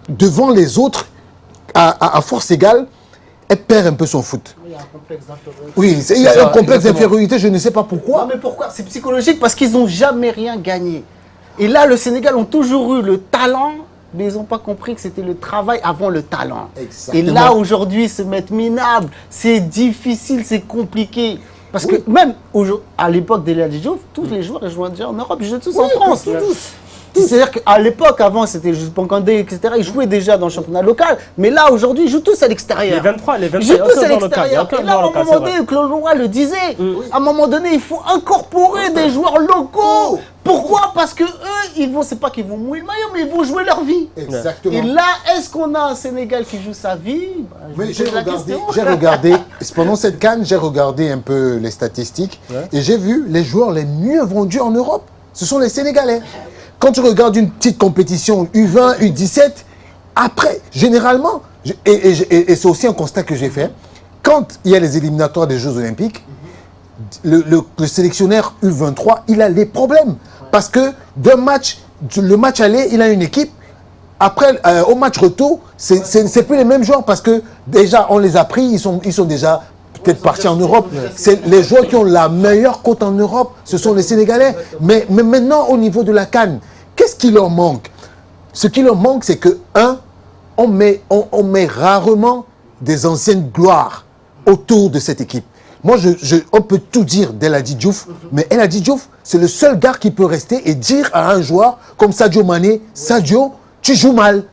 B: devant les autres, à force égale, elle perd un peu son foot.
D: Il y a un complexe d'infériorité.
B: Oui, il y a un complexe d'infériorité, je ne sais pas pourquoi.
D: Non, mais pourquoi? C'est psychologique parce qu'ils n'ont jamais rien gagné. Et là, le Sénégal ont toujours eu le talent, mais ils n'ont pas compris que c'était le travail avant le talent. Exactement. Et là, aujourd'hui, se mettre minable, c'est difficile, c'est compliqué. Parce que même à l'époque d'Elia Diouf, tous les joueurs ils jouaient déjà en Europe, ils jouaient tous en France. C'est-à-dire qu'à l'époque, avant, c'était juste Pankandé, etc. Ils jouaient déjà dans le championnat local. Mais là, aujourd'hui, ils jouent tous à l'extérieur.
A: Les 23,
D: ils jouent tous à l'extérieur. Et là, à un moment donné, Claude Leroy le disait, à un moment donné, il faut incorporer des joueurs locaux. Pourquoi? Parce que eux, c'est pas qu'ils vont mouiller le maillot, mais ils vont jouer leur vie.
B: Exactement.
D: Et là, est-ce qu'on a un Sénégal qui joue sa vie?
B: J'ai regardé, pendant cette CAN, j'ai regardé un peu les statistiques et j'ai vu les joueurs les mieux vendus en Europe. Ce sont les Sénégalais. Quand tu regardes une petite compétition U20, U17, après, généralement, et c'est aussi un constat que j'ai fait, quand il y a les éliminatoires des Jeux Olympiques, le sélectionneur U23, il a des problèmes. Parce que le match aller, il a une équipe. Après, au match retour, c'est plus les mêmes joueurs parce que déjà, on les a pris, ils sont déjà peut-être partis en Europe. C'est les joueurs qui ont la meilleure cote en Europe, ce sont les Sénégalais. Mais maintenant, au niveau de la CAN, qu'est-ce qui leur manque? Ce qui leur manque, c'est que, on met rarement des anciennes gloires autour de cette équipe. Moi, on peut tout dire d'El Hadji Diouf, mais El Hadji Diouf, c'est le seul gars qui peut rester et dire à un joueur comme Sadio Mané, Sadio, tu joues mal.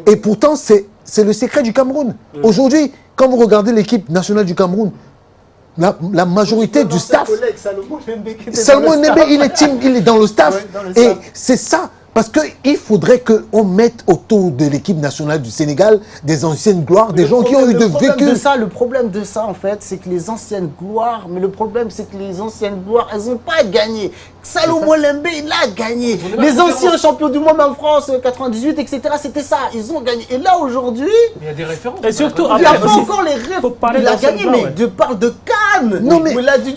B: Et pourtant, c'est le secret du Cameroun. Aujourd'hui, quand vous regardez l'équipe nationale du Cameroun, la majorité du staff, Salomon Ndébé, il est dans le staff. Et c'est ça, Parce qu'il faudrait qu'on mette autour de l'équipe nationale du Sénégal des anciennes gloires, des gens qui ont eu de vécu.
D: Le problème de ça, en fait, c'est que les anciennes gloires, mais le problème, c'est que les anciennes gloires, elles n'ont pas gagné. Salomon Lembe, il a gagné. Les anciens champions du monde en France, 98, etc., c'était ça. Ils ont gagné. Et là, aujourd'hui,
C: il y a des références.
A: Et surtout,
D: il n'y a pas encore les références. Il a gagné, mais je parle de Cannes.
B: Non, mais
D: El Hadji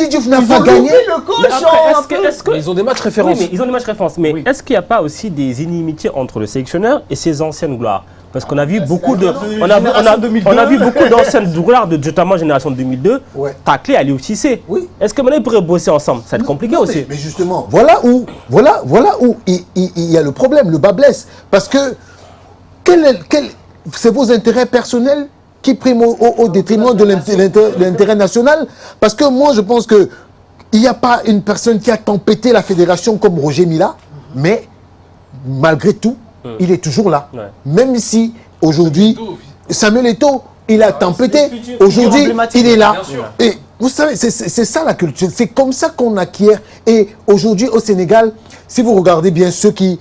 D: Diouf,
B: n'a pas gagné.
D: Le coach,
C: ils ont des matchs références.
A: Oui, mais ils ont des matchs références. Mais est-ce qu'il n'y a pas aussi des inimitiés entre le sélectionneur et ses anciennes gloires? Parce qu'on a vu beaucoup de, on a vu beaucoup d'anciennes gloires, notamment génération 2002, tacler Aliou Cissé.
B: Oui.
A: Est-ce que maintenant ils pourraient bosser ensemble? Ça va être compliqué aussi.
B: Mais justement, voilà où il y a le problème, le bas blesse. Parce que c'est vos intérêts personnels qui priment au détriment de l'intérêt national. Parce que moi, je pense que il n'y a pas une personne qui a tempêté la fédération comme Roger Mila, mais malgré tout, il est toujours là. Ouais. Même si aujourd'hui, Samuel Eto'o, il a tempêté. Aujourd'hui, il est là. Et vous savez, c'est ça la culture. C'est comme ça qu'on acquiert. Et aujourd'hui, au Sénégal, si vous regardez bien ceux qui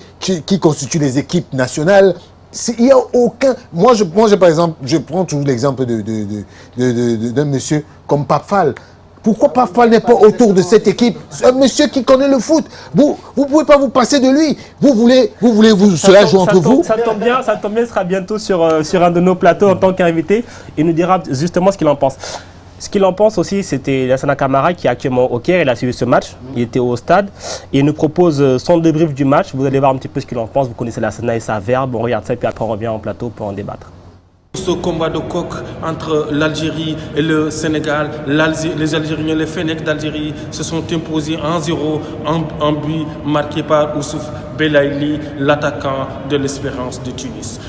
B: constituent les équipes nationales, il n'y a aucun... Moi, par exemple, je prends toujours l'exemple d'un monsieur comme Pape Fall. Pourquoi Pape Fall n'est pas autour de cette équipe? Un monsieur qui connaît le foot. Vous ne pouvez pas vous passer de lui. Vous voulez cela joue entre vous.
A: Ça tombe bien, il sera bientôt sur un de nos plateaux en tant qu'invité. Il nous dira justement ce qu'il en pense. Ce qu'il en pense aussi, c'était Lassana Camara qui est actuellement au Caire. Il a suivi ce match. Il était au stade. Et il nous propose son débrief du match. Vous allez voir un petit peu ce qu'il en pense. Vous connaissez Lassana et sa verbe. On regarde ça et puis après on revient en plateau pour en débattre.
N: Ce combat de coq entre l'Algérie et le Sénégal, les Algériens, les Fennecs d'Algérie se sont imposés 1-0 en but marqué par Oussouf Belaïli, l'attaquant de l'Espérance de Tunis.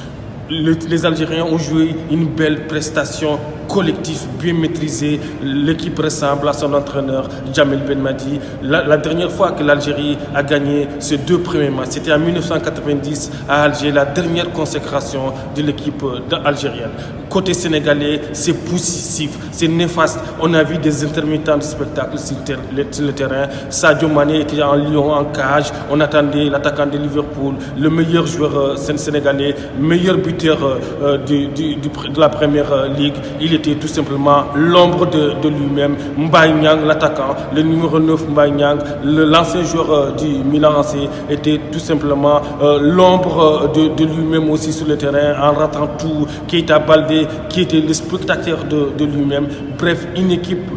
N: Les Algériens ont joué une belle prestation collective, bien maîtrisée. L'équipe ressemble à son entraîneur, Djamel Belmadi. La dernière fois que l'Algérie a gagné ces deux premiers matchs, c'était en 1990 à Alger, la dernière consécration de l'équipe algérienne. Côté sénégalais, c'est poussif, c'est néfaste. On a vu des intermittents de spectacle sur le terrain. Sadio Mané était en lion, en cage. On attendait l'attaquant de Liverpool, le meilleur joueur sénégalais, meilleur buteur de la première ligue. Il était tout simplement l'ombre de lui-même. Mbaye Niang, l'attaquant, le numéro 9 Mbaye Niang, l'ancien joueur du Milan AC, était tout simplement l'ombre de lui-même aussi sur le terrain en ratant tout. Keita Baldé, qui était le spectateur de lui-même. Bref, une équipe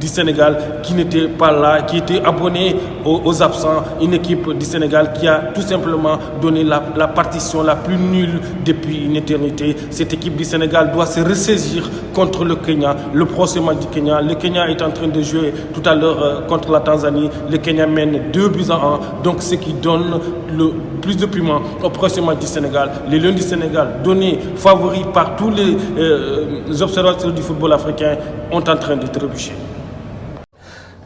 N: du Sénégal qui n'était pas là, qui était abonnée aux absents. Une équipe du Sénégal qui a tout simplement donné la partition la plus nulle depuis une éternité. Cette équipe du Sénégal doit se ressaisir contre le Kenya, le prochain match du Kenya. Le Kenya est en train de jouer tout à l'heure contre la Tanzanie. Le Kenya mène 2-1, donc ce qui donne le plus de piment au prochain match du Sénégal. Les Lions du Sénégal, donnés favoris par tous les observateurs du football africain, sont en train de trébucher.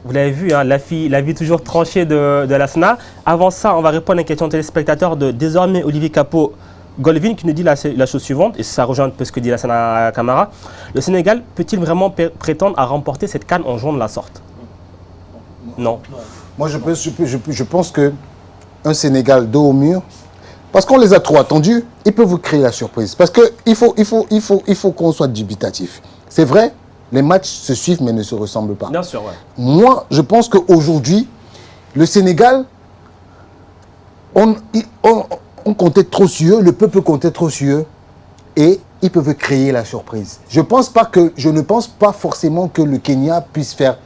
A: Vous l'avez vu, hein, la vie toujours tranchée de Lassana. Avant ça, on va répondre à une question de téléspectateur de désormais Olivier Capot-Golvin qui nous dit la chose suivante, et ça rejoint un peu ce que dit Lassana Camara. Le Sénégal peut-il vraiment prétendre à remporter cette CAN en jouant de la sorte? Non.
B: Moi, je pense qu'un Sénégal dos au mur, parce qu'on les a trop attendus, ils peuvent vous créer la surprise. Parce qu'il faut qu'on soit dubitatif. C'est vrai, les matchs se suivent mais ne se ressemblent pas.
A: Bien sûr, ouais.
B: Moi, je pense qu'aujourd'hui, le Sénégal, on comptait trop sur eux, le peuple comptait trop sur eux, et ils peuvent créer la surprise. Je ne pense pas forcément que le Kenya puisse faire,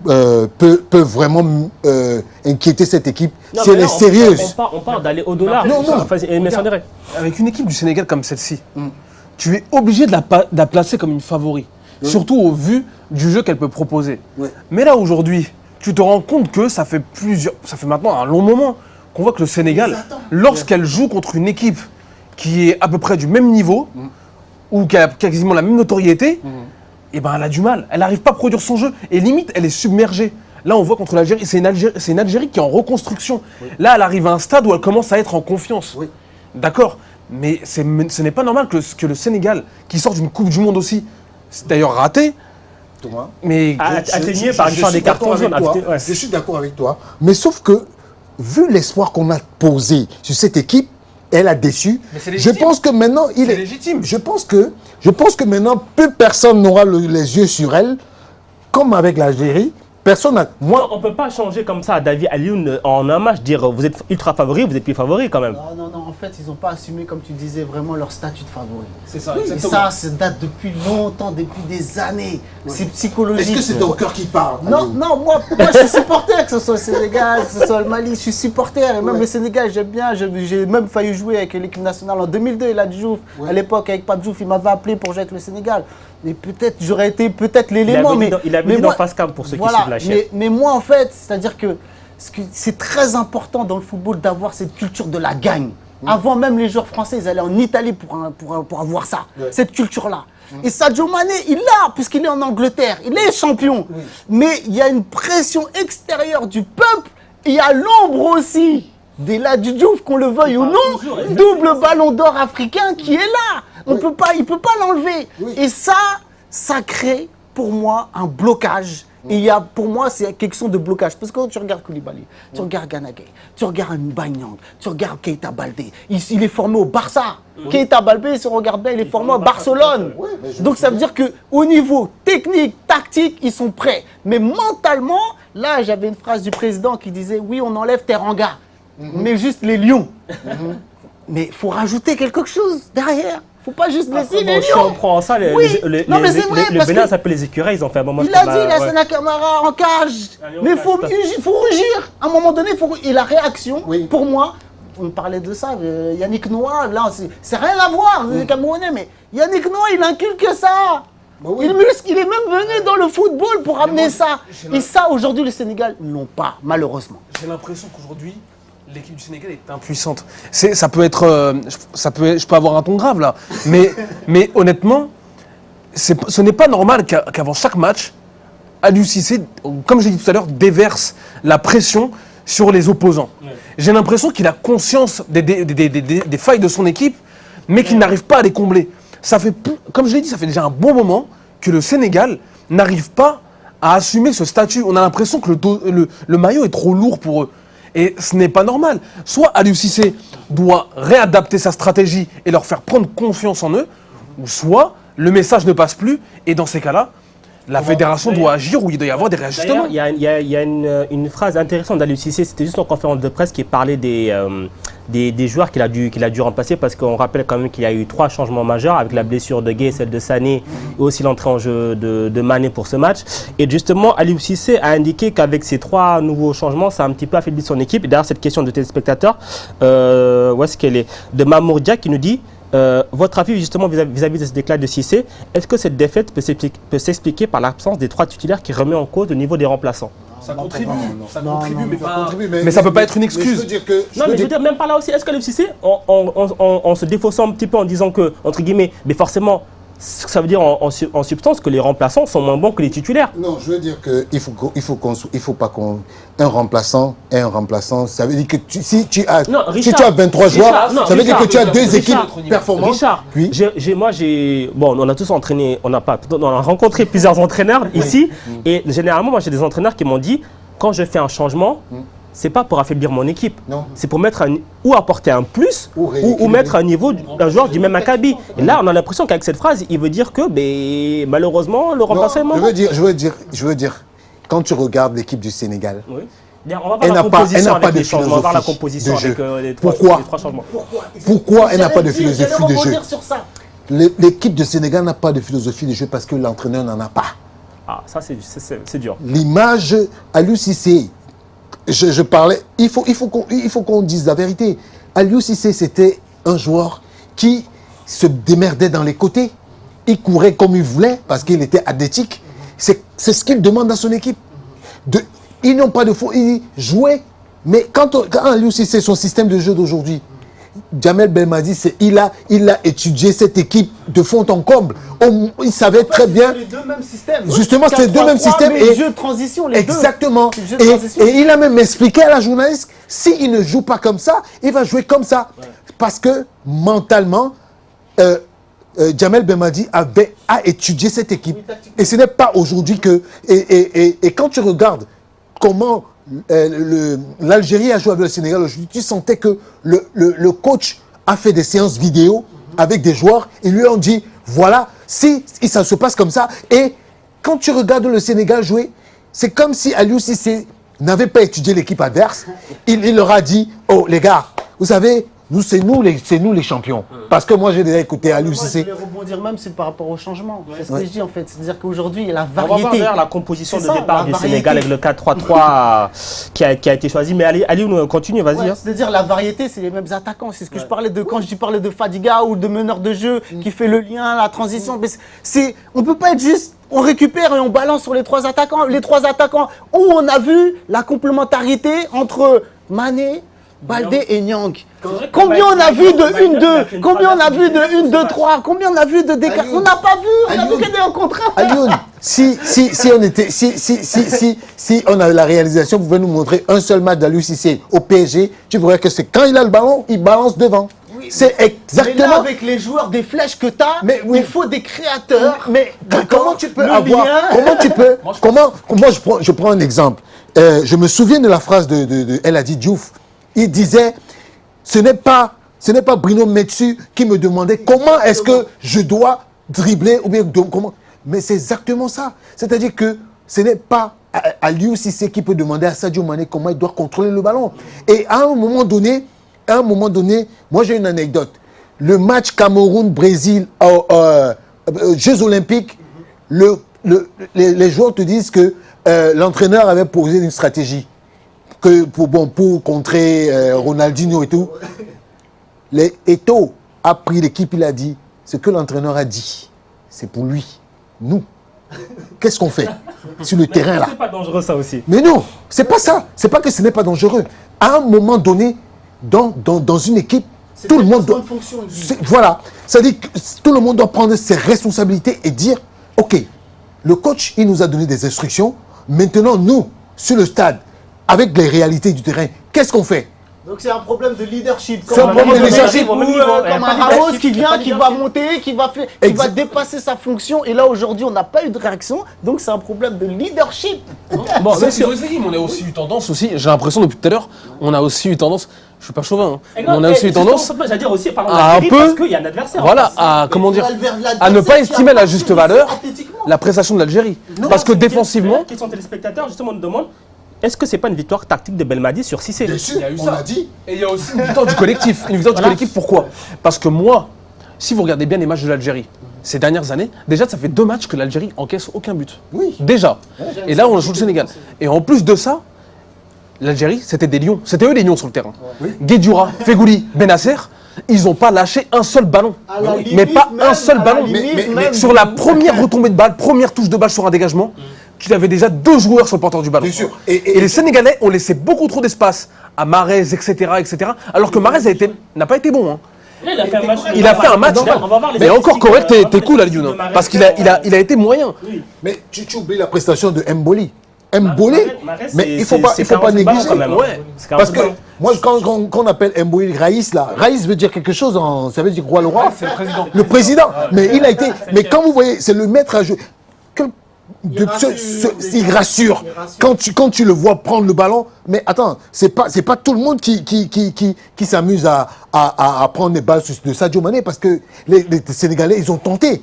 B: peut vraiment inquiéter cette équipe si elle est sérieuse.
A: On parle d'aller au-delà.
B: Non.
C: Avec une équipe du Sénégal comme celle-ci, tu es obligé de la placer comme une favori. Surtout au vu du jeu qu'elle peut proposer. Ouais. Mais là, aujourd'hui, tu te rends compte que ça fait maintenant un long moment qu'on voit que le Sénégal, lorsqu'elle joue contre une équipe qui est à peu près du même niveau, ou qui a quasiment la même notoriété, et ben elle a du mal. Elle n'arrive pas à produire son jeu. Et limite, elle est submergée. Là, on voit contre l'Algérie, c'est une Algérie qui est en reconstruction. Oui. Là, elle arrive à un stade où elle commence à être en confiance. Oui. D'accord. Mais ce n'est pas normal que le Sénégal, qui sort d'une Coupe du Monde aussi, c'est d'ailleurs raté.
B: Thomas,
C: mais
A: atteigné par une fin des cartons jaunes.
B: Je suis d'accord avec toi. Mais sauf que vu l'espoir qu'on a posé sur cette équipe, elle a déçu. Je pense que maintenant, légitime. Je pense que maintenant, plus personne n'aura les yeux sur elle, comme avec l'Algérie. Personne n'a...
A: On ne peut pas changer comme ça David Alioune en un match, dire vous êtes ultra favori, vous êtes plus favori quand même.
D: Non, en fait, ils n'ont pas assumé, comme tu disais, vraiment leur statut de favori.
C: C'est ça,
D: et ça date depuis longtemps, depuis des années. Oui. C'est psychologique.
B: Est-ce que c'est ton cœur qui parle?
D: Non, moi je suis supporter, que ce soit le Sénégal, que ce soit le Mali, je suis supporter. Et même le Sénégal, j'aime bien. J'ai même failli jouer avec l'équipe nationale en 2002, El Hadji Diouf. À l'époque, avec Pape Diouf, il m'avait appelé pour jouer avec le Sénégal. Mais peut-être, j'aurais été l'élément.
A: Il avait dit dans Face Cam pour ceux qui suivent la chaîne.
D: Mais moi, en fait, c'est-à-dire que c'est très important dans le football d'avoir cette culture de la gagne. Avant même les joueurs français, ils allaient en Italie pour avoir ça, cette culture-là. Et Sadio Mané, il l'a, puisqu'il est en Angleterre, il est champion. Mais il y a une pression extérieure du peuple, et il y a l'ombre aussi d'El Hadji Diouf, qu'on le veuille ou non, double ballon d'or africain qui est là. Il ne peut pas l'enlever. Et ça crée pour moi un blocage. Et pour moi, c'est une question de blocage. Parce que quand tu regardes Koulibaly, tu regardes Gana Gueye, tu regardes Mbanyang, tu regardes Keita Baldé, il est formé au Barça. Keita Baldé, si on regarde bien, il est formé à Barcelone. Donc ça veut dire qu'au niveau technique, tactique, ils sont prêts. Mais mentalement, là, j'avais une phrase du président qui disait « Oui, on enlève Teranga, mais juste les lions. » Mais il faut rajouter quelque chose derrière. Faut pas juste laisser les lions.
A: Si on prend ça, le Bénin s'appelle les écureuils, ils ont fait un moment.
D: Il a dit, il a Sana Camara en cage. Mais il faut rougir. À un moment donné, et la réaction, pour moi, on parlait de ça, Yannick Noah, là, c'est rien à voir, les Camerounais, mais Yannick Noah, il inculque ça. Il est même venu dans le football pour amener ça. Et ça, aujourd'hui, le Sénégal ne l'ont pas, malheureusement.
C: J'ai l'impression qu'aujourd'hui, l'équipe du Sénégal est impuissante. Ça peut être, je peux avoir un ton grave là, mais honnêtement, ce n'est pas normal qu'avant chaque match, Aliou Cissé, comme j'ai dit tout à l'heure, déverse la pression sur les opposants. J'ai l'impression qu'il a conscience des failles de son équipe, mais qu'il n'arrive pas à les combler. Comme je l'ai dit, ça fait déjà un bon moment que le Sénégal n'arrive pas à assumer ce statut. On a l'impression que le maillot est trop lourd pour eux. Et ce n'est pas normal. Soit Aliou Cissé doit réadapter sa stratégie et leur faire prendre confiance en eux, ou soit le message ne passe plus, et dans ces cas-là, la fédération doit agir ou il doit y avoir des réajustements.
A: Il y a une phrase intéressante d'Aliou Cissé, c'était juste en conférence de presse qui parlait des joueurs qu'il a dû remplacer, parce qu'on rappelle quand même qu'il y a eu 3 changements majeurs avec la blessure de Gueye, celle de Sané et aussi l'entrée en jeu de Mané pour ce match. Et justement, Aliou Cissé a indiqué qu'avec ces 3 nouveaux changements, ça a un petit peu affaibli son équipe. Et d'ailleurs, cette question de téléspectateur, où est-ce qu'elle est, de Mamour Dia qui nous dit votre avis justement vis-à-vis de ce déclat de Cissé, est-ce que cette défaite peut s'expliquer par l'absence des 3 titulaires qui remet en cause le niveau des remplaçants?
C: Ça contribue, mais ça ne peut pas être une excuse.
A: Je veux dire, même par là aussi, est-ce que le Cissé, en se défaussant un petit peu en disant que, entre guillemets, mais forcément, ça veut dire en substance que les remplaçants sont moins bons que les titulaires?
B: Non, je veux dire qu'il faut pas qu'on... Un remplaçant, ça veut dire que si tu as 23 joueurs, ça veut dire que tu as 2 équipes performantes.
A: Richard, bon, on a tous entraîné, on a rencontré plusieurs entraîneurs ici, et généralement, moi j'ai des entraîneurs qui m'ont dit, quand je fais un changement, c'est pas pour affaiblir mon équipe, c'est pour mettre ou apporter un plus ou mettre un niveau d'un joueur du même acabit. Et là, on a l'impression qu'avec cette phrase, il veut dire que malheureusement, le remplaçant est moins bon.
B: Je veux dire, quand tu regardes l'équipe du Sénégal,
A: elle n'a pas de philosophie de jeu.
B: Pourquoi elle n'a pas de philosophie de jeu? L'équipe du Sénégal n'a pas de philosophie de jeu parce que l'entraîneur n'en a pas.
A: Ah, ça c'est dur.
B: L'image Aliou Cissé, je parlais, il faut qu'on dise la vérité. Aliou Cissé, c'était un joueur qui se démerdait dans les côtés. Il courait comme il voulait parce qu'il était athlétique. C'est ce qu'il demande à son équipe. Ils n'ont pas de faux, ils jouaient. Mais quand Aliou Cissé, son système de jeu d'aujourd'hui, Djamel Belmadi, il a étudié cette équipe de fond en comble. Il savait très bien.
D: C'est les 2 mêmes systèmes.
B: Justement, c'est les 2 mêmes systèmes.
D: Et jeu de transition, les 2.
B: Exactement. Et il a même expliqué à la journaliste, s'il ne joue pas comme ça, il va jouer comme ça. Ouais. Parce que mentalement, Djamel Belmadi a étudié cette équipe. Oui, et ce n'est pas aujourd'hui que... Et quand tu regardes comment l'Algérie a joué avec le Sénégal aujourd'hui, tu sentais que le coach a fait des séances vidéo avec des joueurs. Ils lui ont dit, voilà, si ça se passe comme ça. Et quand tu regardes le Sénégal jouer, c'est comme si Aliou Cissé n'avait pas étudié l'équipe adverse. Il leur a dit, oh les gars, vous savez, c'est nous les champions. Parce que moi, j'ai déjà écouté Aliou Cissé.
D: Je voulais rebondir même, c'est par rapport au changement. C'est ce que
B: Ouais.
D: je dis en fait. C'est-à-dire qu'aujourd'hui, il y a la
A: On va
D: variété.
A: voir la composition de
D: C'est ça,
A: départ
D: la
A: du
D: variété.
A: Sénégal avec le 4-3-3 qui a été choisi. Mais allez, continue, vas-y.
D: Ouais,
A: hein.
D: c'est-à-dire la variété, c'est les mêmes attaquants. C'est ce que je parlais de quand je parlais de Fadiga ou de meneur de jeu qui fait le lien, la transition. Mais on peut pas être juste, on récupère et on balance sur les trois attaquants. Les trois attaquants où on a vu la complémentarité entre Mané, Baldé et Nyang. Combien on a vu de 1-2? Combien on a vu de 1-2-3? Combien on a vu de décart? On n'a pas vu, on a vu que des rencontres.
B: Alioune, si on avait la réalisation, vous pouvez nous montrer un seul match d'Aliou Cissé au PSG, tu verrais que c'est quand il a le ballon, il balance devant. C'est
D: Mais là,
B: exactement.
D: avec les joueurs des flèches que tu as, il faut des créateurs.
B: Mais comment tu peux
D: Le
B: avoir.
D: lien.
B: Comment tu peux. Moi, je prends un exemple. Je me souviens de la phrase de El Hadji Diouf. Il disait ce n'est pas Bruno Metsu qui me demandait comment est-ce que je dois dribbler ou bien comment. Mais c'est exactement ça. C'est-à-dire que ce n'est pas Aliou Cissé qui peut demander à Sadio Mané comment il doit contrôler le ballon. Et à un moment donné, moi j'ai une anecdote. Le match Cameroun-Brésil aux Jeux Olympiques, les joueurs te disent que l'entraîneur avait posé une stratégie pour contrer Ronaldinho et tout. Eto'o a pris l'équipe, il a dit ce que l'entraîneur a dit, c'est pour lui. Nous, qu'est-ce qu'on fait sur le terrain là?
A: C'est pas dangereux ça aussi.
B: Mais non, c'est pas ça. C'est pas que ce n'est pas dangereux. À un moment donné, dans une équipe, tout le monde doit. Voilà. C'est-à-dire que tout le monde doit prendre ses responsabilités et dire ok, le coach, il nous a donné des instructions. Maintenant, nous, sur le stade, avec les réalités du terrain, qu'est-ce qu'on fait?
D: Donc c'est un problème de leadership.
B: C'est un problème de leadership.
D: Comme un Ramos qui vient, qui va monter, qui va dépasser sa fonction. Et là aujourd'hui, on n'a pas eu de réaction. Donc c'est un problème de leadership.
C: Bon, c'est sûr. On a aussi eu tendance aussi. J'ai l'impression depuis tout à l'heure, on a aussi eu tendance. Je suis pas chauvin. Mais on a aussi eu tendance
A: à un peu, parce qu'il y a un adversaire.
C: Voilà, à comment dire, à ne pas estimer à la juste valeur la prestation de l'Algérie. Parce que défensivement,
A: Question téléspectateurs justement nous demande. Est-ce que c'est pas une victoire tactique de Belmadi sur Cissé?
B: Bien sûr, on l'a dit.
C: Et il y a aussi une victoire du collectif. Une victoire du collectif, pourquoi? Parce que moi, si vous regardez bien les matchs de l'Algérie, ces dernières années, déjà ça fait 2 matchs que l'Algérie encaisse aucun but.
B: Oui.
C: Déjà. Et là, on joue le Sénégal. Et en plus de ça, l'Algérie, c'était des lions. C'était eux les lions sur le terrain. Guedioura, Fegouli, Benasser, ils n'ont pas lâché un seul ballon. Mais pas un seul ballon. Mais sur la première retombée de balle, première touche de balle sur un dégagement, tu avais déjà 2 joueurs sur le porteur du ballon.
B: Bien sûr.
C: Et les Sénégalais ont laissé beaucoup trop d'espace à Mahrez, etc. Alors que Mahrez n'a pas été bon. Hein. Il a fait un match. Mais encore correct, t'es cool, Alioune. Parce qu'il a été moyen.
B: Mais tu oublies la prestation de Mboli. Mboli, mais il faut pas négliger. Parce que moi, quand on appelle Mboli Raïs, là, Raïs veut dire quelque chose, ça veut dire quoi, le roi?
C: C'est le président.
B: Le président. Mais il a été. Mais quand vous voyez, c'est le maître à jouer. Il rassure. Quand tu le vois prendre le ballon, mais attends, c'est pas tout le monde qui s'amuse à prendre les balles de Sadio Mané parce que les Sénégalais, ils ont tenté.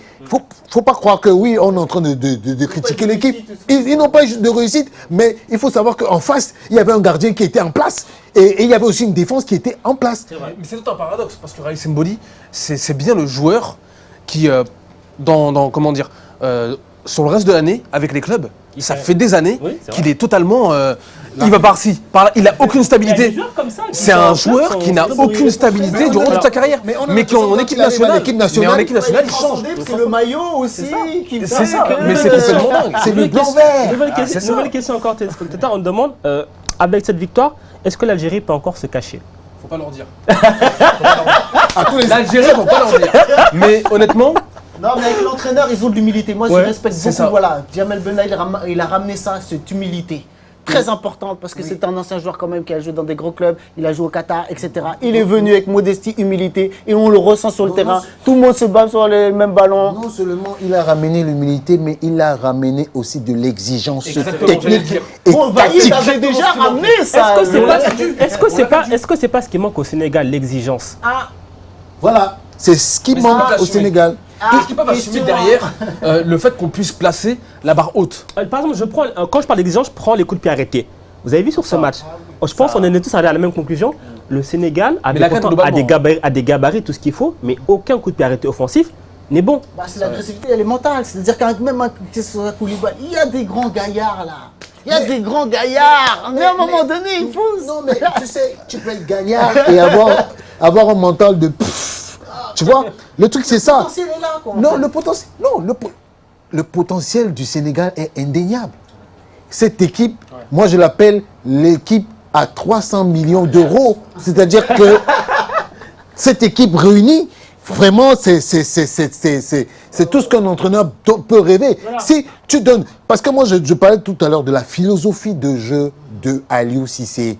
B: Faut pas croire que oui, on est en train de critiquer l'équipe. Ils n'ont pas juste de réussite, mais il faut savoir qu'en face, il y avait un gardien qui était en place et il y avait aussi une défense qui était en place.
C: C'est vrai. Mais c'est tout un paradoxe parce que Raïs Mboli, c'est bien le joueur qui, comment dire, sur le reste de l'année, avec les clubs, ça fait des années qu'il est totalement. Il va par-ci, par-là, il n'a aucune stabilité. C'est un joueur qui n'a aucune stabilité durant toute sa carrière. Mais qui en équipe nationale. Mais en équipe nationale, il change.
D: C'est le maillot aussi qui
C: C'est ça, mais c'est complètement dingue.
B: C'est le blanc-vert.
A: Nouvelle question encore, téléspectateurs. On demande, avec cette victoire, est-ce que l'Algérie peut encore se cacher?
C: Faut pas leur dire. L'Algérie, faut pas leur dire. Mais honnêtement.
D: Non, mais avec l'entraîneur, ils ont de l'humilité. Moi, je respecte beaucoup. Voilà, Djamel Benna, il a ramené ça, cette humilité. très importante parce que c'est un ancien joueur quand même qui a joué dans des gros clubs, il a joué au Qatar, etc. Il est venu avec modestie, humilité et on le ressent sur le terrain. Tout le monde se bat sur les mêmes ballons.
B: Non seulement il a ramené l'humilité, mais il a ramené aussi de l'exigence technique et tactique.
D: Il avait déjà ramené ça.
A: Est-ce que c'est pas ce qui manque au Sénégal, l'exigence?
B: Voilà, c'est ce qui manque au Sénégal.
C: Est-ce qu'il peut pas assumer derrière le fait qu'on puisse placer la barre haute?
A: Par exemple, quand je parle d'exigence, je prends les coups de pied arrêtés. Vous avez vu sur ce match, je pense qu'on est tous arrivés à la même conclusion. Le Sénégal a des gabarits, tout ce qu'il faut, mais aucun coup de pied arrêté offensif n'est bon.
D: C'est l'agressivité, elle est mentale. C'est-à-dire qu'avec même un Koulibaly, il y a des grands gaillards là. Il y a des grands gaillards. Mais à un moment donné, il faut...
B: Non, mais tu sais, tu peux être gaillard et avoir un mental de... Tu vois, le truc c'est ça.
D: Le potentiel est là, quoi.
B: Non, le potentiel du Sénégal est indéniable. Cette équipe, moi je l'appelle l'équipe à 300 millions d'euros. C'est-à-dire que cette équipe réunie, vraiment, c'est tout ce qu'un entraîneur peut rêver. Voilà. Si tu donnes... Parce que moi, je parlais tout à l'heure de la philosophie de jeu de Aliou Cissé.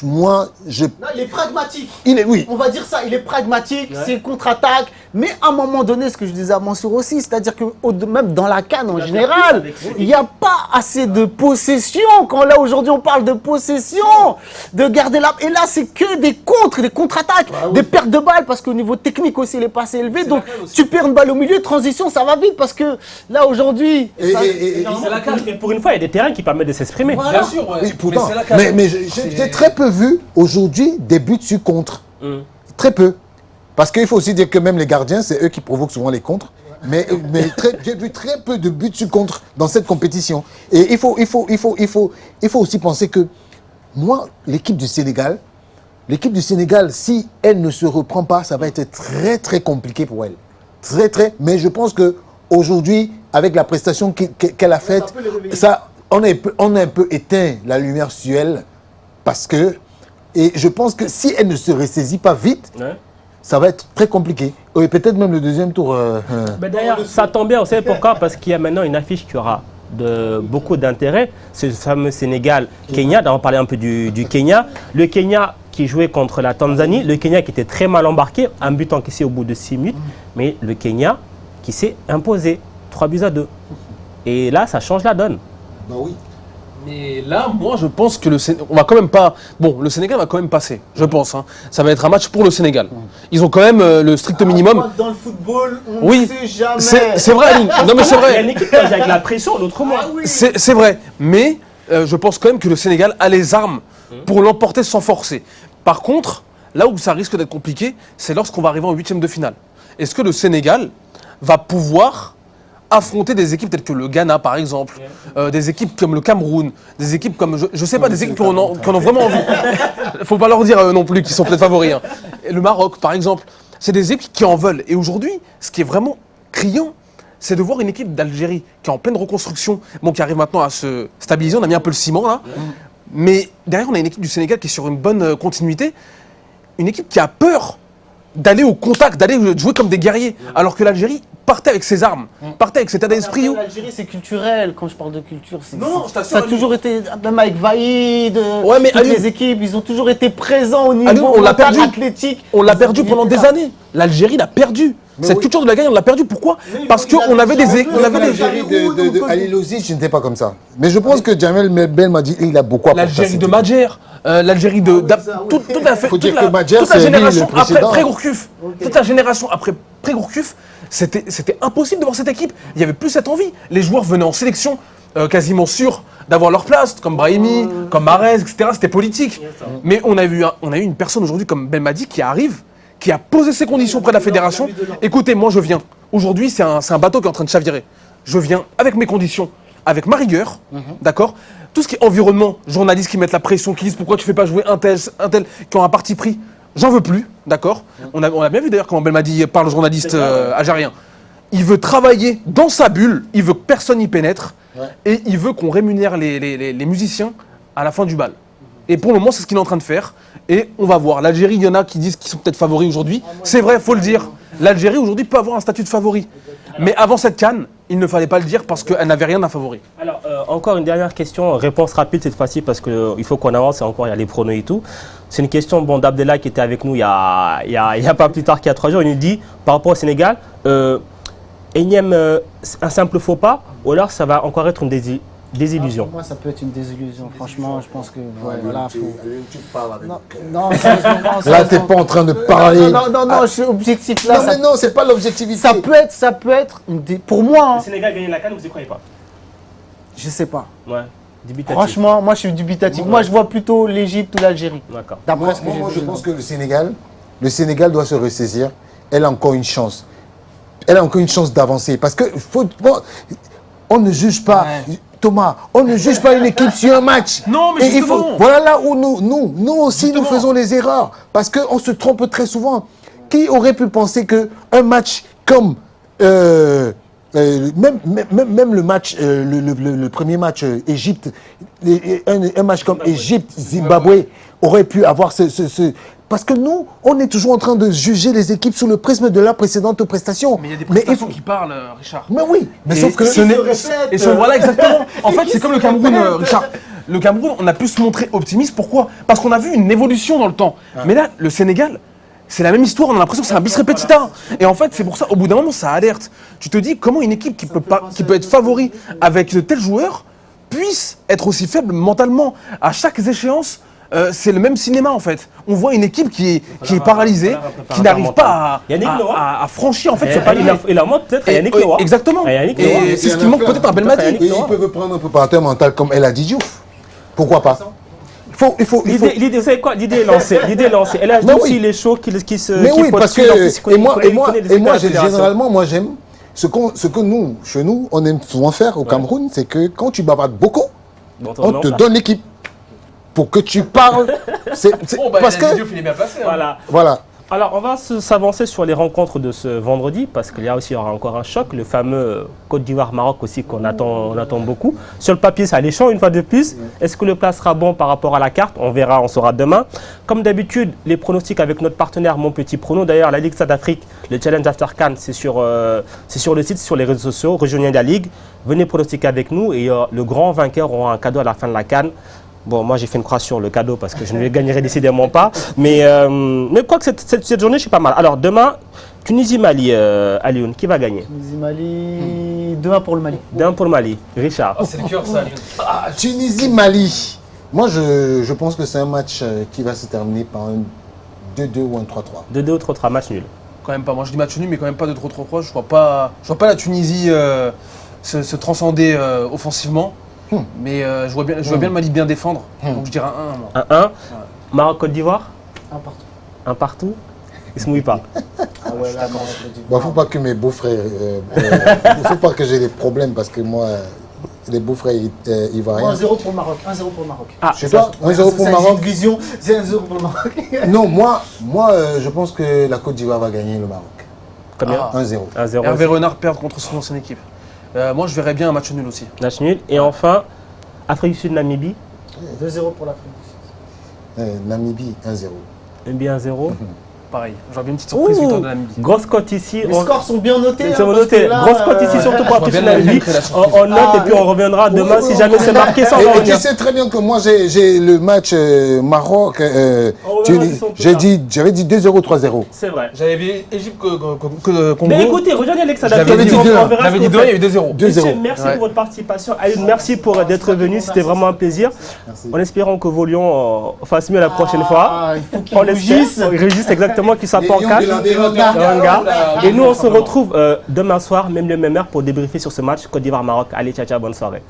B: Moi,
D: Non, il est pragmatique.
B: Oui.
D: On va dire ça, il est pragmatique, c'est contre-attaque. Mais à un moment donné, ce que je disais à Mansour aussi, c'est-à-dire que même dans la CAN en général, il n'y a pas assez de possession. Quand là, aujourd'hui, on parle de possession, de garder la... Et là, c'est que des contre-attaques, des pertes de balles, parce qu'au niveau technique aussi, il est pas assez élevé. Donc, tu perds une balle au milieu, transition, ça va vite, parce que là, aujourd'hui...
A: C'est la CAN, mais pour une fois, il y a des terrains qui permettent de s'exprimer.
D: Voilà.
C: Bien sûr,
B: oui, pourtant, mais j'ai très peu vu aujourd'hui des buts sur contre. Très peu. Parce qu'il faut aussi dire que même les gardiens, c'est eux qui provoquent souvent les contres. Mais j'ai vu très peu de buts sur contre dans cette compétition. Et il faut aussi penser que moi, l'équipe du Sénégal, si elle ne se reprend pas, ça va être très très compliqué pour elle. Mais je pense qu'aujourd'hui, avec la prestation qu'elle a faite, on a un peu éteint la lumière sur elle. Parce que, et je pense que si elle ne se ressaisit pas vite, ça va être très compliqué. Et peut-être même le deuxième tour.
A: Mais d'ailleurs, ça tombe bien, vous savez pourquoi? Parce qu'il y a maintenant une affiche qui aura beaucoup d'intérêt. C'est le fameux Sénégal-Kenya. On parlait un peu du Kenya. Le Kenya qui jouait contre la Tanzanie. Le Kenya qui était très mal embarqué. Un but encaissé au bout de 6 minutes. Mais le Kenya qui s'est imposé 3-2. Et là, ça change la donne.
B: Bah oui.
C: Mais là, moi, je pense que le Sénégal va quand même passer, je pense. Hein. Ça va être un match pour le Sénégal. Ils ont quand même le strict minimum.
D: Dans le football, on ne sait jamais.
C: C'est vrai, Aline. Non, mais c'est vrai.
A: Il y a une équipe qui a avec la pression, l'autre mois.
C: C'est vrai. Mais je pense quand même que le Sénégal a les armes pour l'emporter sans forcer. Par contre, là où ça risque d'être compliqué, c'est lorsqu'on va arriver en 8e de finale. Est-ce que le Sénégal va pouvoir affronter des équipes telles que le Ghana par exemple, des équipes comme le Cameroun, des équipes comme, je sais pas, des équipes qui en ont vraiment envie. Faut pas leur dire non plus qu'ils sont peut-être favoris. Hein. Et le Maroc par exemple, c'est des équipes qui en veulent. Et aujourd'hui, ce qui est vraiment criant, c'est de voir une équipe d'Algérie qui est en pleine reconstruction, qui arrive maintenant à se stabiliser, on a mis un peu le ciment là, mais derrière on a une équipe du Sénégal qui est sur une bonne continuité, une équipe qui a peur d'aller au contact, d'aller jouer comme des guerriers, alors que l'Algérie partait avec ses armes, partait avec cet état d'esprit.
D: L'Algérie c'est culturel, quand je parle de culture,
C: ça
D: a toujours été, même avec Vaïd,
C: mais
D: toutes les équipes, ils ont toujours été présents au niveau athlétique.
C: On l'a perdu pendant des années, l'Algérie l'a perdu. Cette culture de la gagne, on l'a perdu. Pourquoi? Parce qu'on avait des...
B: L'Algérie de Ali Lozi, je n'étais pas comme ça. Mais je pense que Jamel Belmadi, il a beaucoup apporté.
C: L'Algérie de Madjer, l'Algérie de... Toute la génération après Pré-Gourcuff. Toute la génération après Pré-Gourcuff, c'était impossible de voir cette équipe. Il n'y avait plus cette envie. Les joueurs venaient en sélection quasiment sûrs d'avoir leur place, comme Brahimi, comme Mahrez, etc. C'était politique. Mais on a eu une personne aujourd'hui comme Belmadi qui arrive, qui a posé ses conditions auprès de la fédération. Écoutez, moi je viens. Aujourd'hui, c'est un bateau qui est en train de chavirer. Je viens avec mes conditions, avec ma rigueur, d'accord? Tout ce qui est environnement, journalistes qui mettent la pression, qui disent pourquoi tu fais pas jouer un tel, qui ont un parti pris. J'en veux plus, d'accord? On a bien vu d'ailleurs comment Belmadi parle aux journalistes algériens. Il veut travailler dans sa bulle, il veut que personne n'y pénètre, et il veut qu'on rémunère les musiciens à la fin du bal. Et pour le moment, c'est ce qu'il est en train de faire. Et on va voir. L'Algérie, il y en a qui disent qu'ils sont peut-être favoris aujourd'hui. C'est vrai, il faut le dire. L'Algérie, aujourd'hui, peut avoir un statut de favori. Mais avant cette CAN, il ne fallait pas le dire parce qu'elle n'avait rien d'un favori.
A: Alors, encore une dernière question, réponse rapide cette fois-ci parce qu'il faut qu'on avance et encore il y a les pronos et tout. C'est une question d'Abdellah qui était avec nous il y a pas plus tard qu'il y a 3 jours. Il nous dit, par rapport au Sénégal, énième un simple faux pas ou alors ça va encore être une désillusion?
D: Pour moi, ça peut être une désillusion. Franchement, je pense que voilà, faut...
B: Tu parles avec...
D: Non, sérieusement,
B: là, t'es pas en train de parler.
D: Non, je suis objectif là.
B: Non, mais non, c'est pas l'objectivité.
D: Ça peut être pour moi.
A: Le Sénégal gagne la CAN, vous n'y croyez pas?
D: Je sais pas.
A: Ouais. Dubitatif.
D: Franchement, moi, je suis dubitatif. Moi, je vois plutôt l'Égypte ou l'Algérie.
A: D'accord.
D: D'après ce que
B: moi, je pense que le Sénégal doit se ressaisir. Elle a encore une chance. Elle a encore une chance d'avancer. Parce que on ne juge pas. Ouais. Thomas, on ne juge pas une équipe sur un match.
C: Non, mais justement.
B: Voilà là où nous aussi, nous faisons les erreurs. Parce qu'on se trompe très souvent. Qui aurait pu penser qu'un match comme... même le match, le premier match Égypte, un match comme Égypte-Zimbabwe aurait pu avoir Parce que nous, on est toujours en train de juger les équipes sous le prisme de la précédente prestation.
C: Mais il y a des prestations qui parlent, Richard.
B: Mais oui, mais sauf que...
C: Voilà, exactement. En fait, c'est comme le Cameroun, Richard. Le Cameroun, on a pu se montrer optimiste. Pourquoi? Parce qu'on a vu une évolution dans le temps. Mais là, le Sénégal, c'est la même histoire. On a l'impression que c'est un bis repetita. Et en fait, c'est pour ça, au bout d'un moment, ça alerte. Tu te dis, comment une équipe qui peut être favori avec de tels joueurs puisse être aussi faible mentalement à chaque échéance? C'est le même cinéma en fait. On voit une équipe qui est paralysée, qui n'arrive pas à franchir en fait ce palier.
A: Il en manque peut-être à Yannick Noah.
C: Exactement. Et c'est ce qui manque peut-être à Belmadi.
B: Ils peuvent prendre un préparateur mental comme El Hadji Diouf. Pourquoi pas?
A: L'idée, c'est quoi? L'idée est lancée. El Hadji Diouf, s'il est chaud, qui se...
B: Mais oui, parce que... Et moi, généralement, moi j'aime... Ce que nous, chez nous, on aime souvent faire au Cameroun, c'est que quand tu bavardes beaucoup, on te donne l'équipe. Pour que tu parles,
C: parce que... il est bien placé.
B: Voilà.
A: Alors, on va s'avancer sur les rencontres de ce vendredi, parce qu'il y aura encore un choc, le fameux Côte d'Ivoire-Maroc aussi qu'on attend beaucoup. Sur le papier, c'est alléchant une fois de plus. Est-ce que le plat sera bon par rapport à la carte? On verra, on saura demain. Comme d'habitude, les pronostics avec notre partenaire Mon Petit Prono. D'ailleurs, la Ligue Stade Afrique, le Challenge After CAN, c'est sur le site, sur les réseaux sociaux, rejoignez la Ligue. Venez pronostiquer avec nous et le grand vainqueur aura un cadeau à la fin de la CAN. Bon, moi j'ai fait une croix sur le cadeau parce que je ne le gagnerai décidément pas. Mais quoi que cette journée, je suis pas mal. Alors demain, Tunisie-Mali, Alioune, qui va gagner?
D: Tunisie-Mali, 2-1 pour le Mali.
A: 2-1 pour le Mali. Richard.
C: C'est le cœur ça, Alioune.
B: Tunisie-Mali. Moi je pense que c'est un match qui va se terminer par un 2-2 ou un 3-3.
A: 2-2 ou 3-3, match nul.
C: Quand même pas. Moi je dis match nul, mais quand même pas de 3-3. Je vois pas la Tunisie se transcender offensivement. Mais je vois bien le Mali bien défendre, donc je dirais 1-1.
A: 1-1. Maroc-Côte d'Ivoire?
D: 1 partout.
A: 1 partout? Il se mouille pas.
D: Ah ouais, là,
B: bon, faut pas que mes beaux-frères... faut pas que j'ai des problèmes parce que moi, les beaux-frères ivoiriens...
D: 1-0 pour le Maroc. 1-0 pour le Maroc.
B: Ah, je sais pas, 1-0 pour le Maroc.
D: Vision, c'est 1-0 pour le Maroc.
B: Non, moi je pense que la Côte d'Ivoire va gagner le Maroc.
A: Combien?
B: 1-0.
C: Hervé Renard perd contre son ancienne équipe. Moi, je verrais bien un match nul aussi.
A: Match nul. Et enfin, Afrique du Sud, Namibie.
D: 2-0 pour l'Afrique du
B: Sud. Namibie, 1-0.
A: Namibie, 1-0.
C: Pareil, j'aurais bien une petite surprise victoire de Namibie.
A: Grosse cote ici.
D: Les scores sont bien notés.
A: Ils sont notés. Grosse cote ici, surtout pour Afrique du Namibie. On note et puis on reviendra demain si jamais c'est marqué sans revenir.
B: Et tu sais très bien que moi, j'ai le match Maroc. J'avais dit 2-0, 3-0.
A: C'est vrai.
C: J'avais vu Égypte Congo.
A: Mais écoutez, rejoignez Alex Adapté.
C: J'avais dit 2, il y a eu 2-0.
A: Monsieur, merci pour votre participation. Alioune, merci pour d'être venu. C'était vraiment un plaisir. En espérant que vos Lions fassent mieux la prochaine fois.
D: On rugisse.
A: Rugisse exactement, qu'ils soient pas en cash. Et nous, on se retrouve demain soir, même le même heure, pour débriefer sur ce match Côte d'Ivoire-Maroc. Allez, ciao, ciao, bonne soirée.